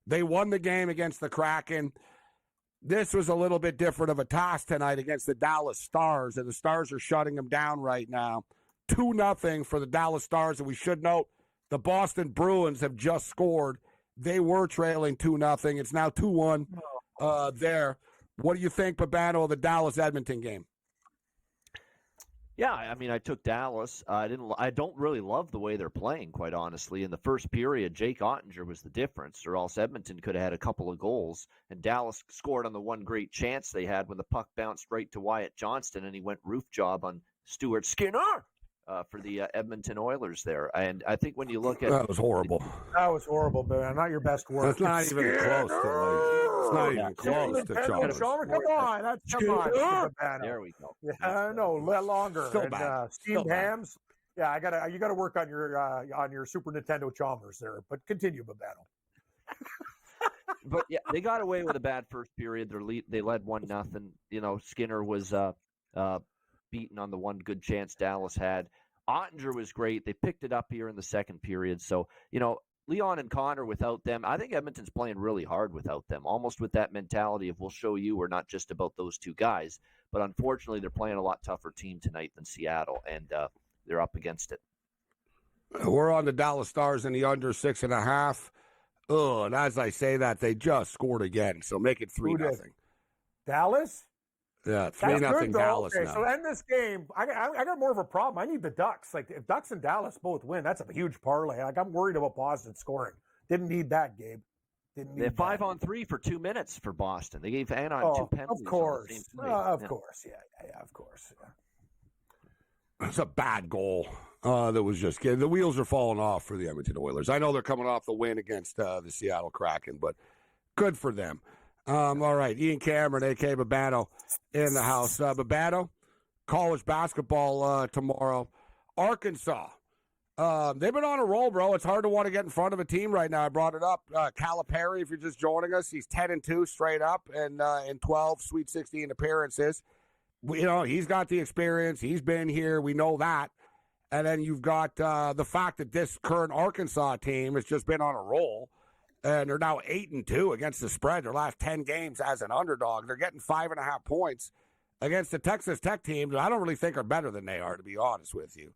They won the game against the Kraken. This was a little bit different of a task tonight against the Dallas Stars, and the Stars are shutting them down right now. 2-0 for the Dallas Stars, and we should note the Boston Bruins have just scored. They were trailing 2-0. It's now 2-1 there. What do you think, Babano, of the Dallas-Edmonton game? Yeah, I mean, I took Dallas. I don't really love the way they're playing, quite honestly. In the first period, Jake Ottinger was the difference, or else Edmonton could have had a couple of goals. And Dallas scored on the one great chance they had when the puck bounced right to Wyatt Johnston, and he went roof job on Stuart Skinner for the Edmonton Oilers there. And I think when you look at that was horrible. That was horrible, man. Not your best work. That's not even close to Chalmers. Come on, come on. There we go. Yeah, no, longer. Still bad. Steamed hams. Yeah, you got to work on your Super Nintendo Chalmers there. But continue, Babano. But yeah, they got away with a bad first period. They led 1-0. Skinner was beaten on the one good chance Dallas had. Ottinger was great. They picked it up here in the second period. So, Leon and Connor without them, I think Edmonton's playing really hard without them, almost with that mentality of we'll show you we're not just about those two guys. But unfortunately, they're playing a lot tougher team tonight than Seattle, and they're up against it. We're on the Dallas Stars in the under 6.5. Oh, and as I say that, they just scored again, so make it 3-0. Dallas? Yeah, 3-0 Dallas okay, now. so end this game. I got more of a problem. I need the Ducks. Like, if Ducks and Dallas both win, that's a huge parlay. Like, I'm worried about Boston scoring. Didn't need that, Gabe. Didn't need They're 5-on-3 for 2 minutes for Boston. They gave Anaheim 2 penalties. Of course. On the same play. Of course. Yeah, of course. Yeah. It's a bad goal that was just the wheels are falling off for the Edmonton Oilers. I know they're coming off the win against the Seattle Kraken, but good for them. All right, Ian Cameron, a.k.a. Babano, in the house. Babano, college basketball tomorrow. Arkansas, they've been on a roll, bro. It's hard to want to get in front of a team right now. I brought it up. Calipari, if you're just joining us, he's 10-2 straight up and in 12 Sweet 16 appearances. He's got the experience. He's been here. We know that. And then you've got the fact that this current Arkansas team has just been on a roll. And they're now 8-2 against the spread. Their last 10 games as an underdog. They're getting 5.5 points against the Texas Tech team that I don't really think are better than they are, to be honest with you.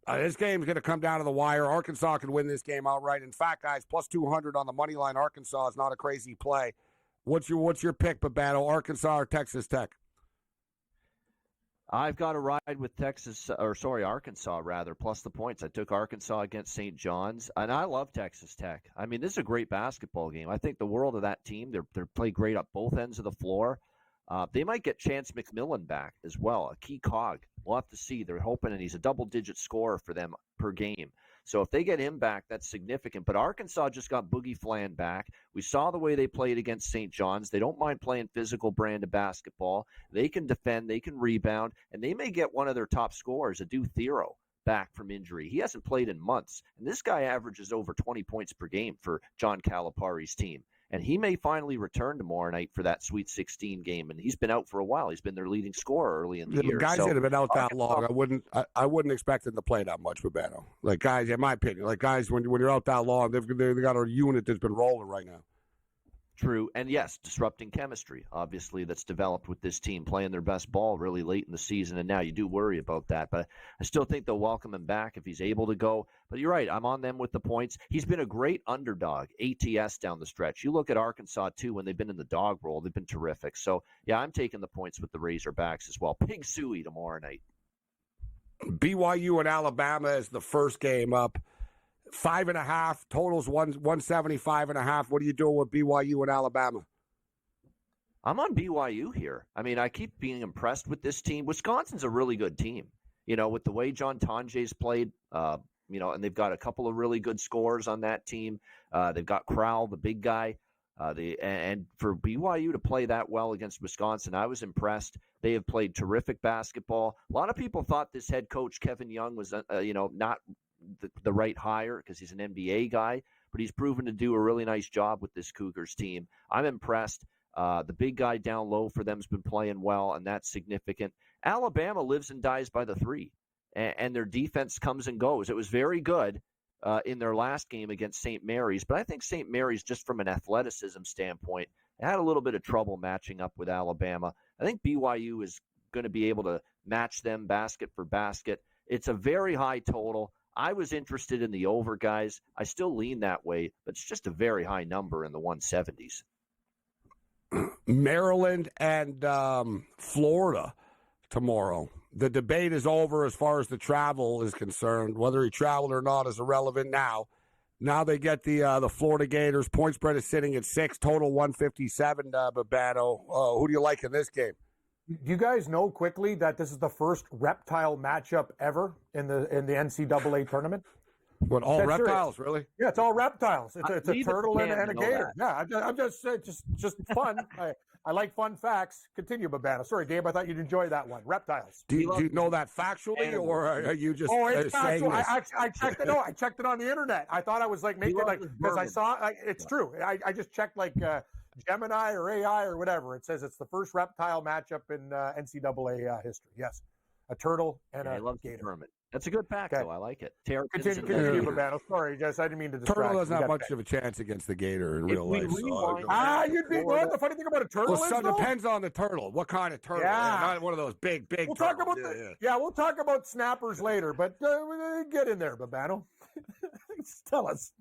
This game's going to come down to the wire. Arkansas can win this game outright. In fact, guys, plus 200 on the money line. Arkansas is not a crazy play. What's your pick, Babano? Arkansas or Texas Tech? I've got to ride with Arkansas, plus the points. I took Arkansas against St. John's, and I love Texas Tech. I mean, this is a great basketball game. I think the world of that team. They play great up both ends of the floor. They might get Chance McMillan back as well, a key cog. We'll have to see. They're hoping, and he's a double-digit scorer for them per game. So if they get him back, that's significant. But Arkansas just got Boogie Flan back. We saw the way they played against St. John's. They don't mind playing physical brand of basketball. They can defend, they can rebound, and they may get one of their top scorers, Adu Thero, back from injury. He hasn't played in months, and this guy averages over 20 points per game for John Calipari's team. And he may finally return tomorrow night for that Sweet 16 game. And he's been out for a while. He's been their leading scorer early in the year. Guys that have been out that long, I wouldn't expect them to play that much, Babano. Like, guys, in my opinion, when you're out that long, they've got a unit that's been rolling right now. True. And yes, disrupting chemistry, obviously, that's developed with this team, playing their best ball really late in the season. And now you do worry about that. But I still think they'll welcome him back if he's able to go. But you're right. I'm on them with the points. He's been a great underdog, ATS down the stretch. You look at Arkansas, too, when they've been in the dog roll. They've been terrific. So, yeah, I'm taking the points with the Razorbacks as well. Pig Suey tomorrow night. BYU and Alabama is the first game up. 5.5, totals 175.5. What are you doing with BYU and Alabama? I'm on BYU here. I mean, I keep being impressed with this team. Wisconsin's a really good team, with the way John Tonje's played, and they've got a couple of really good scorers on that team. They've got Crowell, the big guy. And for BYU to play that well against Wisconsin, I was impressed. They have played terrific basketball. A lot of people thought this head coach, Kevin Young, was, not the right hire because he's an NBA guy, but he's proven to do a really nice job with this Cougars team. I'm impressed. The big guy down low for them has been playing well, and that's significant. Alabama lives and dies by the three, and their defense comes and goes. It was very good in their last game against St. Mary's, but I think St. Mary's, just from an athleticism standpoint, had a little bit of trouble matching up with Alabama. I think BYU is going to be able to match them basket for basket. It's a very high total. I was interested in the over, guys. I still lean that way, but it's just a very high number in the 170s. Maryland and Florida tomorrow. The debate is over as far as the travel is concerned. Whether he traveled or not is irrelevant now. Now they get the Florida Gators. Point spread is sitting at 6, total 157, Babano. Who do you like in this game? Do you guys know quickly that this is the first reptile matchup ever in the NCAA tournament? What, all reptiles, really? Yeah, it's all reptiles. It's a turtle and a gator. Yeah, I'm just fun. I like fun facts. Continue, Babano. Sorry, Gabe, I thought you'd enjoy that one. Reptiles. Do you know that factually, or are you just it's saying factual. this? I checked it. No, I checked it on the internet. I thought I was making because I saw it's true. I just checked Gemini or AI or whatever. It says it's the first reptile matchup in NCAA history. Yes, a turtle and a gator. Hermit. That's a good pack, though. I like it. Continue, Babano. Sorry, Jess. I didn't mean to distract. Turtle doesn't have much of a chance against the Gator in real life. You'd be what? The funny thing about a turtle is, it depends on the turtle. What kind of turtle? Yeah. Not one of those big We'll turtles. talk about we'll talk about snappers later, but get in there, Babano. Tell us.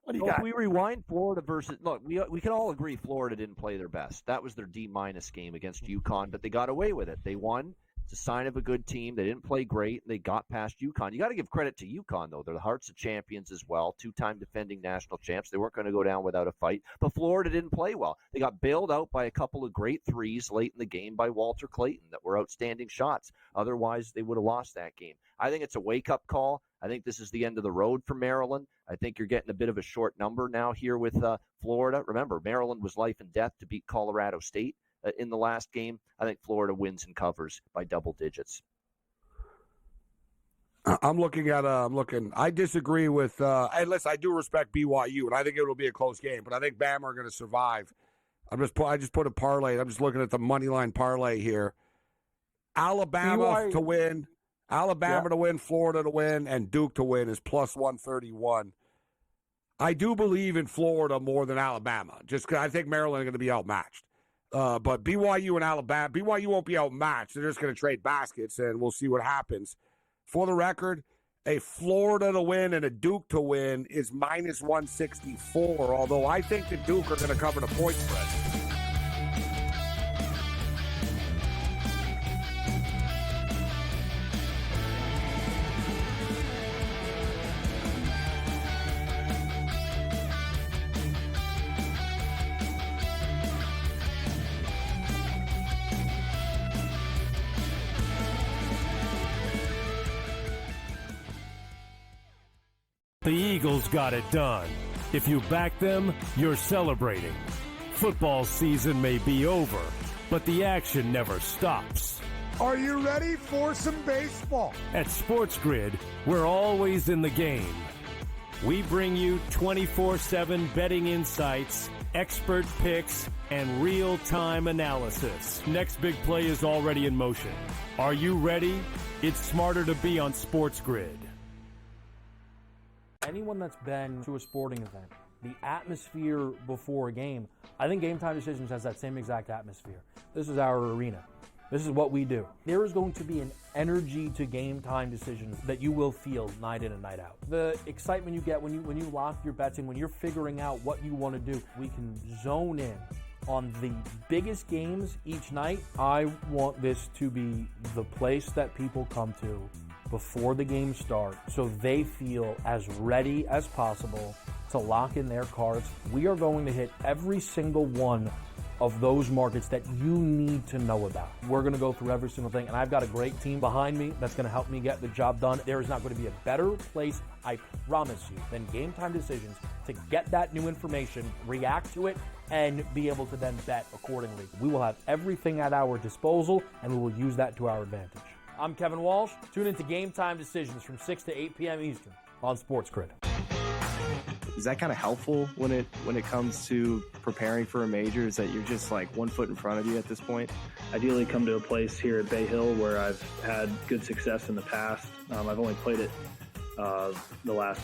What do you got? If we rewind Florida versus look, we can all agree Florida didn't play their best. That was their D- game against UConn, but they got away with it. They won. It's a sign of a good team. They didn't play great. They got past UConn. You got to give credit to UConn, though. They're the Hearts of Champions as well, 2-time defending national champs. They weren't going to go down without a fight. But Florida didn't play well. They got bailed out by a couple of great threes late in the game by Walter Clayton that were outstanding shots. Otherwise, they would have lost that game. I think it's a wake-up call. I think this is the end of the road for Maryland. I think you're getting a bit of a short number now here with Florida. Remember, Maryland was life and death to beat Colorado State in the last game. I think Florida wins and covers by double digits. I disagree with, and listen, I do respect BYU, and I think it will be a close game, but I think Bama are going to survive. I just put a parlay. I'm just looking at the money line parlay here. Alabama to win. Alabama to win, Florida to win, and Duke to win is plus 131. I do believe in Florida more than Alabama, just because I think Maryland are going to be outmatched. But BYU and Alabama, BYU won't be outmatched. They're just going to trade baskets, and we'll see what happens. For the record, a Florida to win and a Duke to win is minus 164, although I think the Duke are going to cover the point spread. The Eagles got it done. If you back them, you're celebrating. Football season may be over, but the action never stops. Are you ready for some baseball? At SportsGrid, we're always in the game. We bring you 24/7 betting insights, expert picks, and real-time analysis. Next big play is already in motion. Are you ready? It's smarter to be on SportsGrid. Anyone that's been to a sporting event, the atmosphere before a game, I think Game Time Decisions has that same exact atmosphere. This is our arena. This is what we do. There is going to be an energy to Game Time Decisions that you will feel night in and night out. The excitement you get when you lock your bets in, when you're figuring out what you want to do, we can zone in on the biggest games each night. I want this to be the place that people come to before the game starts so they feel as ready as possible to lock in their cards. We are going to hit every single one of those markets that you need to know about. We're going to go through every single thing, and I've got a great team behind me that's going to help me get the job done. There is not going to be a better place, I promise you, than Game Time Decisions to get that new information, react to it, and be able to then bet accordingly. We will have everything at our disposal, and we will use that to our advantage. I'm Kevin Walsh. Tune into Game Time Decisions from 6 to 8 p.m. Eastern on SportsGrid. Is that kind of helpful when it comes to preparing for a major? Is that you're just like 1 foot in front of you at this point? Ideally come to a place here at Bay Hill where I've had good success in the past. I've only played it the last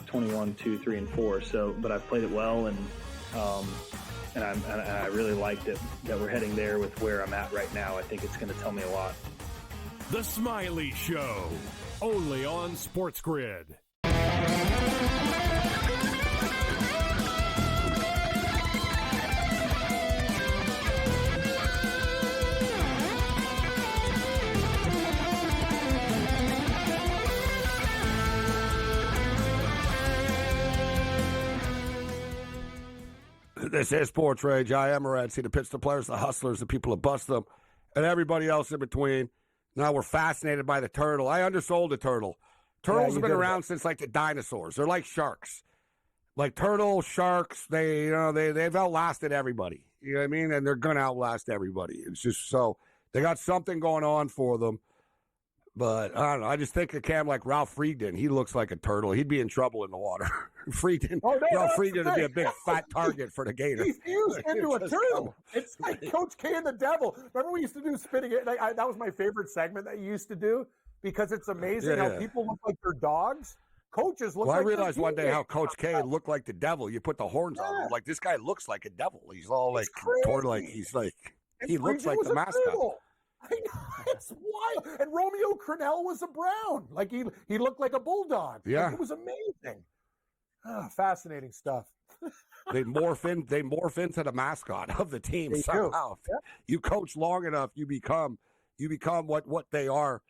21, 2, 3, and 4. But I've played it well, and I really liked it that we're heading there with where I'm at right now. I think it's going to tell me a lot. The Smiley Show, only on SportsGrid. This is SportsRage. I am Morency. The pits, the players, the hustlers, the people that bust them, and everybody else in between. Now we're fascinated by the turtle. I undersold the turtle. Turtles have been around since like the dinosaurs. They're like sharks. Like turtles, sharks, they've outlasted everybody. You know what I mean? And they're going to outlast everybody. It's just so they got something going on for them. But I don't know. I just think of Cam like Ralph Friedgen. He looks like a turtle. He'd be in trouble in the water. Ralph Friedgen would be a big fat target for the Gator. He's used into a turtle. It's like Coach K and the Devil. Remember we used to do spinning it? That was my favorite segment that you used to do. because it's amazing how people look like they're dogs. Coaches look like I realized one day how Coach K looked looked like the devil. You put the horns on him. Like, this guy looks like a devil. He's all like, he looks like the mascot. I know, it's wild. And Romeo Crennel was a brown. Like, he looked like a bulldog. Yeah. Like, it was amazing. Fascinating stuff. They morph into the mascot of the team somehow. Yeah. You coach long enough, you become what they are.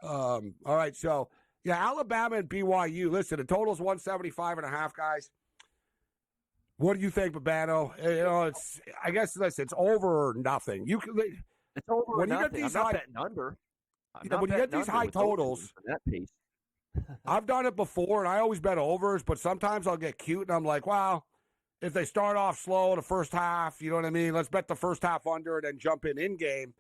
All right, so yeah, Alabama and BYU. Listen, the total's 175.5, guys. What do you think, Babano? I guess it's over or nothing. It's over or nothing. I'm not betting under. When you get these high totals, that pace. I've done it before, and I always bet overs, but sometimes I'll get cute, and I'm like, wow, if they start off slow the first half, you know what I mean? Let's bet the first half under and then jump in game.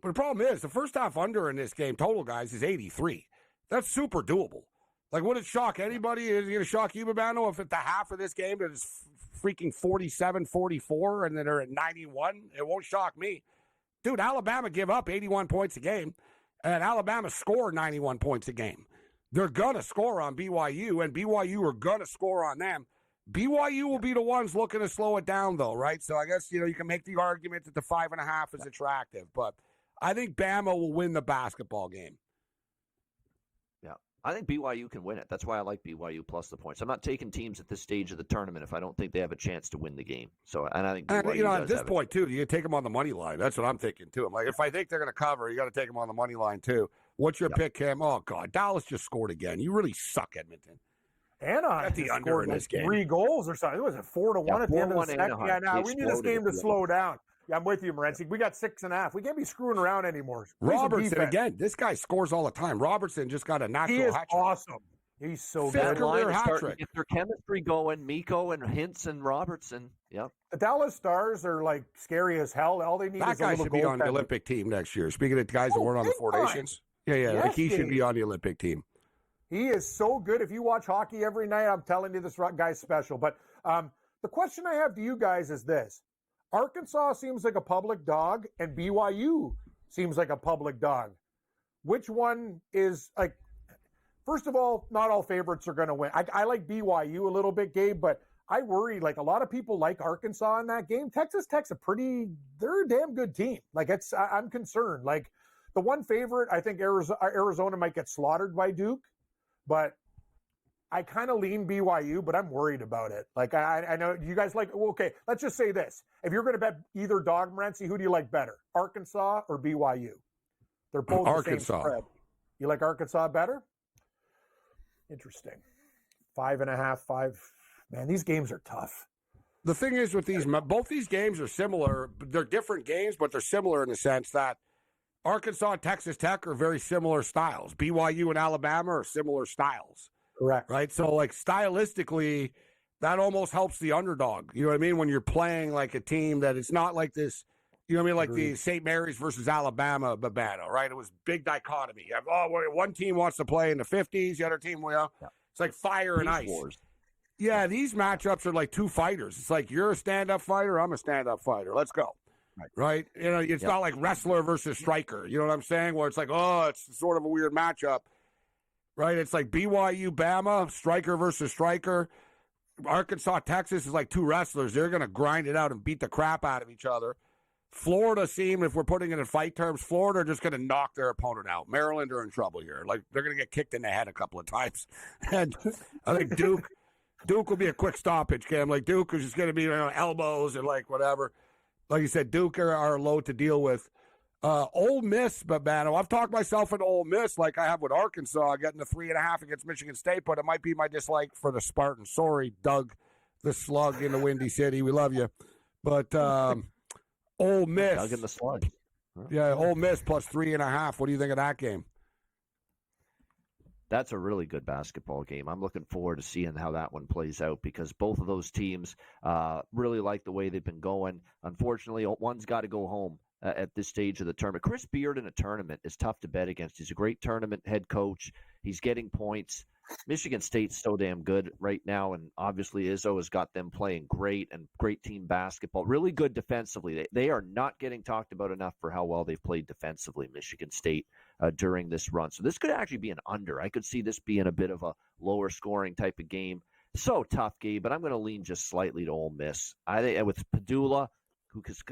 But the problem is, the first half under in this game total, guys, is 83. That's super doable. Like, would it shock anybody? Is it going to shock you, Babano, if at the half of this game that is freaking 47-44 and then they're at 91? It won't shock me. Dude, Alabama give up 81 points a game, and Alabama score 91 points a game. They're going to score on BYU, and BYU are going to score on them. BYU will be the ones looking to slow it down, though, right? So I guess, you can make the argument that the 5.5 is attractive, but I think Bama will win the basketball game. Yeah, I think BYU can win it. That's why I like BYU plus the points. I'm not taking teams at this stage of the tournament if I don't think they have a chance to win the game. So, and I think BYU at this point, too, you take them on the money line. That's what I'm thinking, too. I'm like, if I think they're going to cover, you got to take them on the money line, too. What's your pick, Cam? Oh, God, Dallas just scored again. You really suck, Edmonton. Anaheim the under in this game. 3 goals or something. Was it 4-1 at the end of the second? Anaheim. Yeah, now we need this game to slow down. Yeah, I'm with you, Morency. We got 6.5. We can't be screwing around anymore. Robertson, again, this guy scores all the time. Robertson just got a natural hat trick. He is awesome. He's so good. Career hat trick. Get their chemistry going, Miko and Hintz and Robertson. Yep. The Dallas Stars are like scary as hell. All they need that is guy a little should be on the Olympic team next year. Speaking of guys that weren't on the Four Nations. Yeah, yes, like he should be on the Olympic team. He is so good. If you watch hockey every night, I'm telling you, this guy's special. But the question I have to you guys is this. Arkansas seems like a public dog, and BYU seems like a public dog. Which one is, like, first of all, not all favorites are going to win. I like BYU a little bit, Gabe, but I worry, like, a lot of people like Arkansas in that game. Texas Tech's they're a damn good team. Like, I'm concerned. Like, the one favorite, I think Arizona might get slaughtered by Duke. But I kind of lean BYU, but I'm worried about it. Like, I know you guys like, okay, let's just say this. If you're going to bet either dog, Morency, who do you like better, Arkansas or BYU? They're both Arkansas. The same spread. You like Arkansas better? Interesting. 5.5, 5. Man, these games are tough. The thing is with both these games are similar. They're different games, but they're similar in the sense that Arkansas and Texas Tech are very similar styles. BYU and Alabama are similar styles. Correct. Right? So, like, stylistically, that almost helps the underdog. You know what I mean? When you're playing, like, a team that it's not like this, you know what I mean? Like the St. Mary's versus Alabama Babano, right? It was big dichotomy. You have, one team wants to play in the 50s, the other team, it's like fire and ice. Wars. Yeah, these matchups are like two fighters. It's like you're a stand-up fighter, I'm a stand-up fighter. Let's go. Right? You know, it's not like wrestler versus striker. You know what I'm saying? Where it's like, it's sort of a weird matchup. Right? It's like BYU, Bama, striker versus striker. Arkansas, Texas is like two wrestlers. They're going to grind it out and beat the crap out of each other. Florida if we're putting it in fight terms, Florida are just going to knock their opponent out. Maryland are in trouble here. Like, they're going to get kicked in the head a couple of times. And I think Duke will be a quick stoppage, Cam. Like, Duke is just going to be elbows and, like, whatever. Like you said, Duke are low to deal with. Ole Miss, Babano. I've talked myself into Ole Miss like I have with Arkansas, getting the 3.5 against Michigan State, but it might be my dislike for the Spartans. Sorry, Doug, the slug in the Windy City. We love you. But Ole Miss. Doug in the slug. Yeah, Ole Miss plus 3.5. What do you think of that game? That's a really good basketball game. I'm looking forward to seeing how that one plays out because both of those teams really like the way they've been going. Unfortunately, one's got to go home. at this stage of the tournament. Chris Beard in a tournament is tough to bet against. He's a great tournament head coach. He's getting points. Michigan State's so damn good right now, and obviously Izzo has got them playing great and great team basketball. Really good defensively. They are not getting talked about enough for how well they've played defensively, Michigan State, during this run. So this could actually be an under. I could see this being a bit of a lower scoring type of game. So tough, Gabe, but I'm going to lean just slightly to Ole Miss. I think with Padula, who has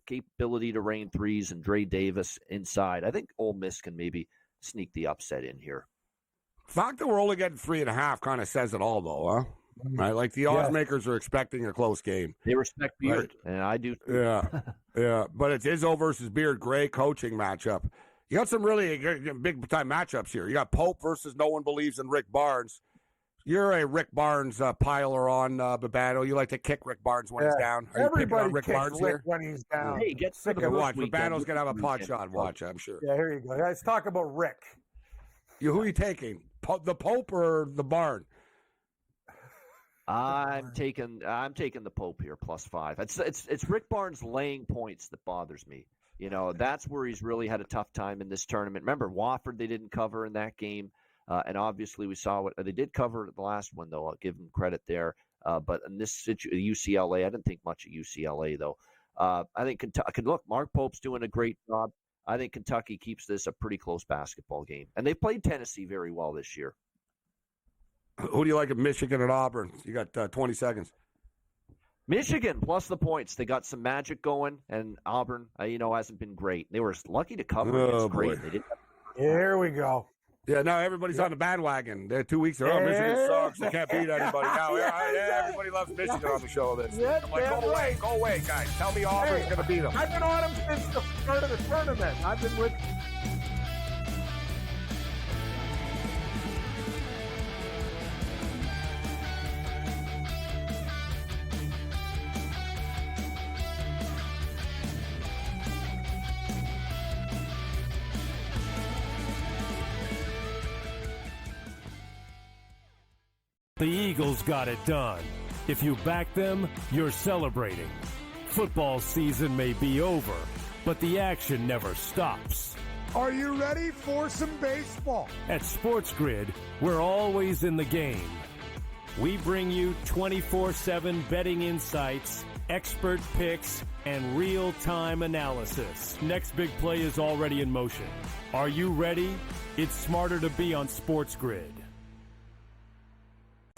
capability to rain threes, and Dre Davis inside, I think Ole Miss can maybe sneak the upset in here. The fact that we're only getting 3.5 kind of says it all, though, huh? Right? Like the odds makers are expecting a close game. They respect Beard, right? And I do. Yeah, yeah. But it's Izzo versus Beard, great coaching matchup. You got some really big-time matchups here. You got Pope versus no one believes in Rick Barnes. You're a Rick Barnes piler on Babano. You like to kick Rick Barnes when he's down. Are Everybody Rick kicks Barnes Rick here? when he's down. Hey, get sick Okay, of watch. weekend. Babano's going to have a pot shot watch, I'm sure. Yeah, here you go. Let's talk about Rick. Who are you taking? The Pope or the Barn? I'm taking the Pope here, +5. It's Rick Barnes laying points that bothers me. You know, that's where he's really had a tough time in this tournament. Remember, Wofford, they didn't cover in that game. And obviously, we saw what they did cover the last one, though. I'll give them credit there. But in this UCLA, I didn't think much of UCLA, though. I think Kentucky. Look, Mark Pope's doing a great job. I think Kentucky keeps this a pretty close basketball game, and they played Tennessee very well this year. Who do you like at Michigan and Auburn? You got 20 seconds. Michigan plus the points. They got some magic going, and Auburn, hasn't been great. They were lucky to cover against Creighton. They didn't. Here we go. Yeah, now everybody's on the bandwagon. They're 2 weeks ago. Michigan sucks. They can't beat anybody. Now, everybody loves Michigan on the show this week. I'm like, go away, guys. Tell me Auburn's going to beat them. I've been on them since the start of the tournament. I've been with. The Eagles got it done. If you back them, you're celebrating. Football season may be over, but the action never stops. Are you ready for some baseball? At SportsGrid, we're always in the game. We bring you 24/7 betting insights, expert picks, and real-time analysis. Next big play is already in motion. Are you ready? It's smarter to be on SportsGrid.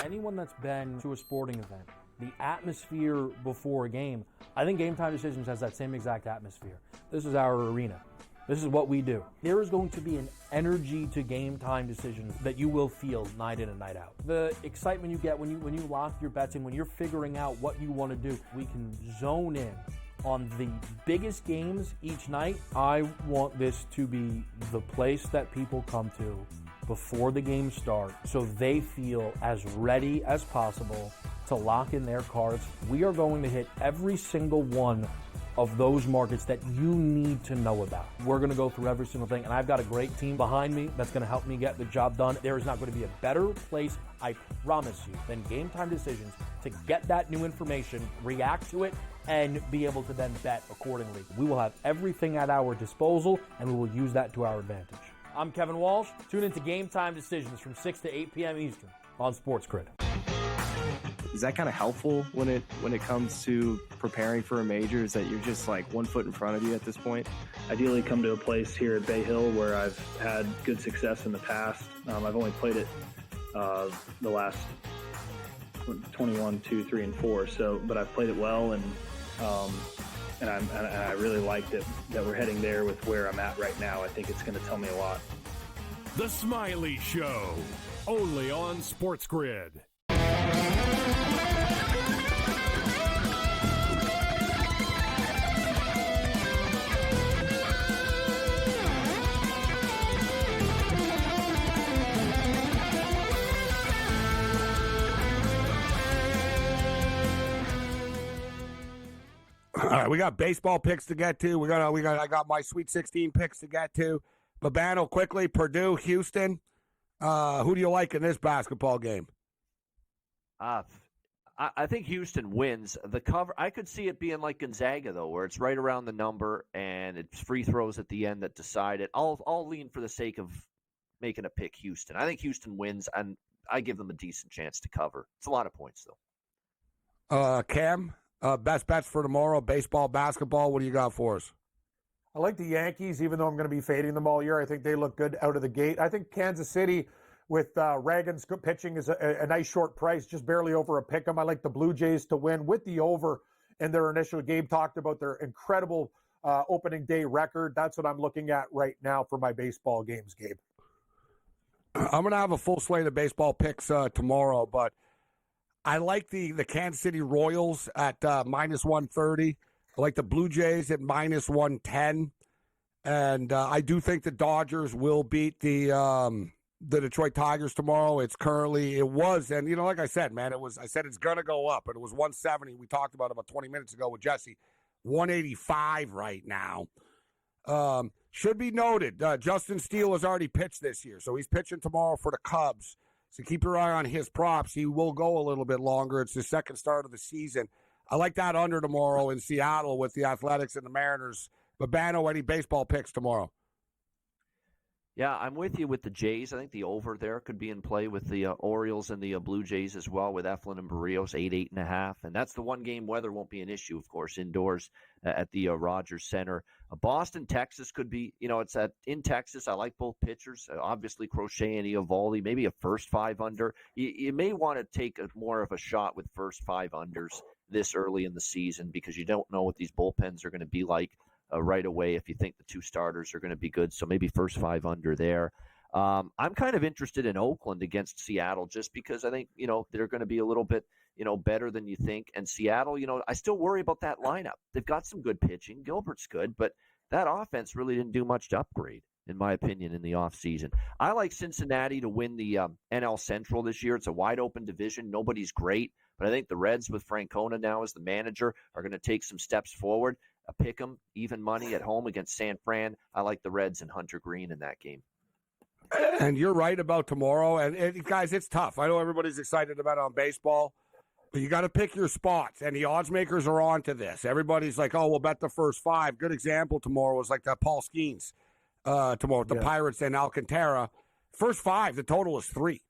Anyone that's been to a sporting event, the atmosphere before a game, I think Game Time Decisions has that same exact atmosphere. This is our arena. This is what we do. There is going to be an energy to Game Time Decisions that you will feel night in and night out. The excitement you get when you lock your bets in, when you're figuring out what you want to do, we can zone in on the biggest games each night. I want this to be the place that people come to before the game starts so they feel as ready as possible to lock in their cards. We are going to hit every single one of those markets that you need to know about. We're going to go through every single thing, and I've got a great team behind me that's going to help me get the job done. There is not going to be a better place, I promise you, than Game Time Decisions to get that new information, react to it, and be able to then bet accordingly. We will have everything at our disposal, and we will use that to our advantage. I'm Kevin Walsh. Tune into Game Time Decisions from 6 to 8 p.m. Eastern on SportsGrid. Is that kind of helpful when it comes to preparing for a major? Is that you're just like 1 foot in front of you at this point? Ideally come to a place here at Bay Hill where I've had good success in the past. I've only played it the last 21, 2, 3, and 4. But I've played it well, and I really like that we're heading there with where I'm at right now. I think it's going to tell me a lot. The Smiley Show, only on SportsGrid. All right, we got baseball picks to get to. I got my Sweet 16 picks to get to. Babano, quickly, Purdue, Houston. Who do you like in this basketball game? I think Houston wins. The cover, I could see it being like Gonzaga, though, where it's right around the number and it's free throws at the end that decide it. I'll lean for the sake of making a pick Houston. I think Houston wins, and I give them a decent chance to cover. It's a lot of points, though. Cam, best bets for tomorrow, baseball, basketball. What do you got for us? I like the Yankees, even though I'm going to be fading them all year. I think they look good out of the gate. I think Kansas City with Reagan's pitching is a nice short price, just barely over a pick 'em. I like the Blue Jays to win with the over in their initial. Gabe talked about their incredible opening day record. That's what I'm looking at right now for my baseball games, Gabe. I'm going to have a full slate of baseball picks tomorrow, but I like the Kansas City Royals at minus 130. I like the Blue Jays at minus 110. And I do think the Dodgers will beat the Detroit Tigers tomorrow. It was, and like I said, man, I said it's going to go up, and it was 170. We talked about 20 minutes ago with Jesse. 185 right now. Should be noted, Justin Steele has already pitched this year, so he's pitching tomorrow for the Cubs. So keep your eye on his props. He will go a little bit longer. It's his second start of the season. I like that under tomorrow in Seattle with the Athletics and the Mariners. Babano, any baseball picks tomorrow? Yeah, I'm with you with the Jays. I think the over there could be in play with the Orioles and the Blue Jays as well with Eflin and Barrios, 8.5. And that's the one game weather won't be an issue, of course, indoors at the Rogers Center. Boston, Texas could be, it's in Texas. I like both pitchers. Obviously, Crochet and Eovaldi, maybe a first 5 under. You may want to take more of a shot with first 5 unders this early in the season because you don't know what these bullpens are going to be like right away if you think the 2 starters are going to be good. So maybe first 5 under there. I'm kind of interested in Oakland against Seattle just because I think, they're going to be a little bit, better than you think. And Seattle, I still worry about that lineup. They've got some good pitching. Gilbert's good, but that offense really didn't do much to upgrade, in my opinion, in the offseason. I like Cincinnati to win the NL Central this year. It's a wide-open division. Nobody's great, but I think the Reds with Francona now as the manager are going to take some steps forward. Pick 'em, even money at home against San Fran. I like the Reds and Hunter Green in that game. And you're right about tomorrow. And guys, it's tough. I know everybody's excited about it on baseball, but you got to pick your spots. And the odds makers are on to this. Everybody's like, oh, we'll bet the first 5. Good example tomorrow was like that Paul Skeens tomorrow, the Pirates and Alcantara. First 5, the total is 3.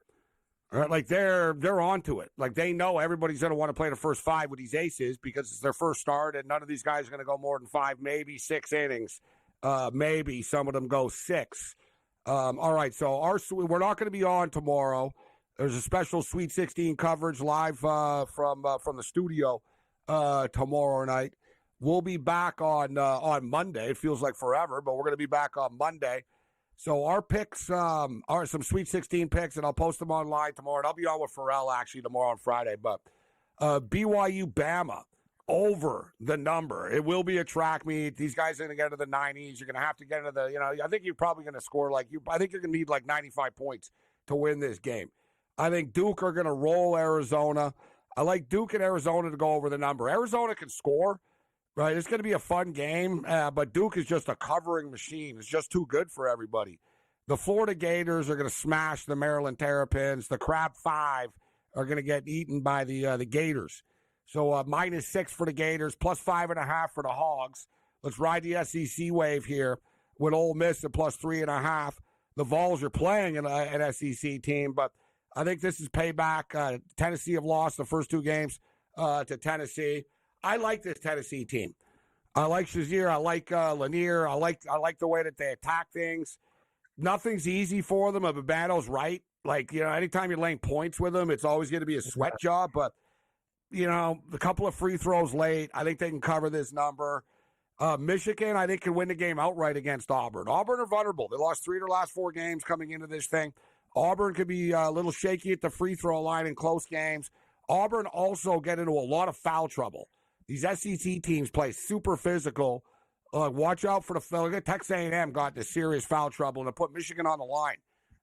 Right, like they're onto it. Like they know everybody's going to want to play the first 5 with these aces because it's their first start, and none of these guys are going to go more than 5, maybe 6 innings. Maybe some of them go 6. All right, so we're not going to be on tomorrow. There's a special Sweet 16 coverage live from the studio tomorrow night. We'll be back on Monday. It feels like forever, but we're going to be back on Monday. So our picks are some Sweet 16 picks, and I'll post them online tomorrow. And I'll be on with Pharrell, actually, tomorrow on Friday. But BYU Bama, over the number. It will be a track meet. These guys are going to get into the 90s. You're going to have to get into the, I think you're probably going to score I think you're going to need like 95 points to win this game. I think Duke are going to roll Arizona. I like Duke and Arizona to go over the number. Arizona can score. Right, it's going to be a fun game, but Duke is just a covering machine. It's just too good for everybody. The Florida Gators are going to smash the Maryland Terrapins. The Crab 5 are going to get eaten by the Gators. So -6 for the Gators, plus 5.5 for the Hogs. Let's ride the SEC wave here with Ole Miss at plus 3.5. The Vols are playing an SEC team, but I think this is payback. Tennessee have lost the first 2 games to Tennessee. I like this Tennessee team. I like Shazier. I like Lanier. I like the way that they attack things. Nothing's easy for them. Babano's right. Anytime you're laying points with them, it's always going to be a sweat job. But, a couple of free throws late, I think they can cover this number. Michigan, I think, can win the game outright against Auburn. Auburn are vulnerable. They lost 3 of their last 4 games coming into this thing. Auburn could be a little shaky at the free throw line in close games. Auburn also get into a lot of foul trouble. These SEC teams play super physical. Watch out for the Texas A&M got into serious foul trouble and they put Michigan on the line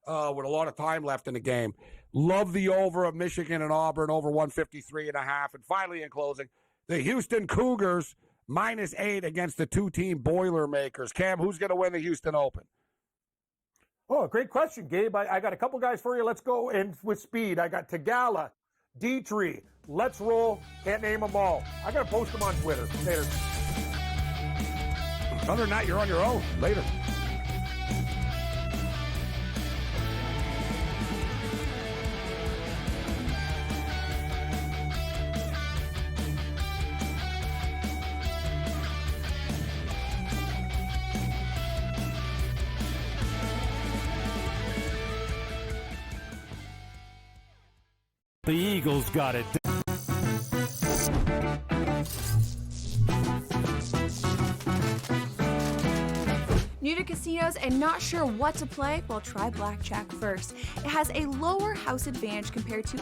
with a lot of time left in the game. Love the over of Michigan and Auburn over 153.5. And finally, in closing, the Houston Cougars -8 against the 2-team Boilermakers. Cam, who's going to win the Houston Open? Oh, great question, Gabe. I got a couple guys for you. Let's go in with speed. I got Tagala, Dietrich, Let's roll. Can't name them all. I got to post them on Twitter. Later. Other than that, you're on your own. Later. The Eagles got it. New to casinos and not sure what to play? Well, try blackjack first. It has a lower house advantage compared to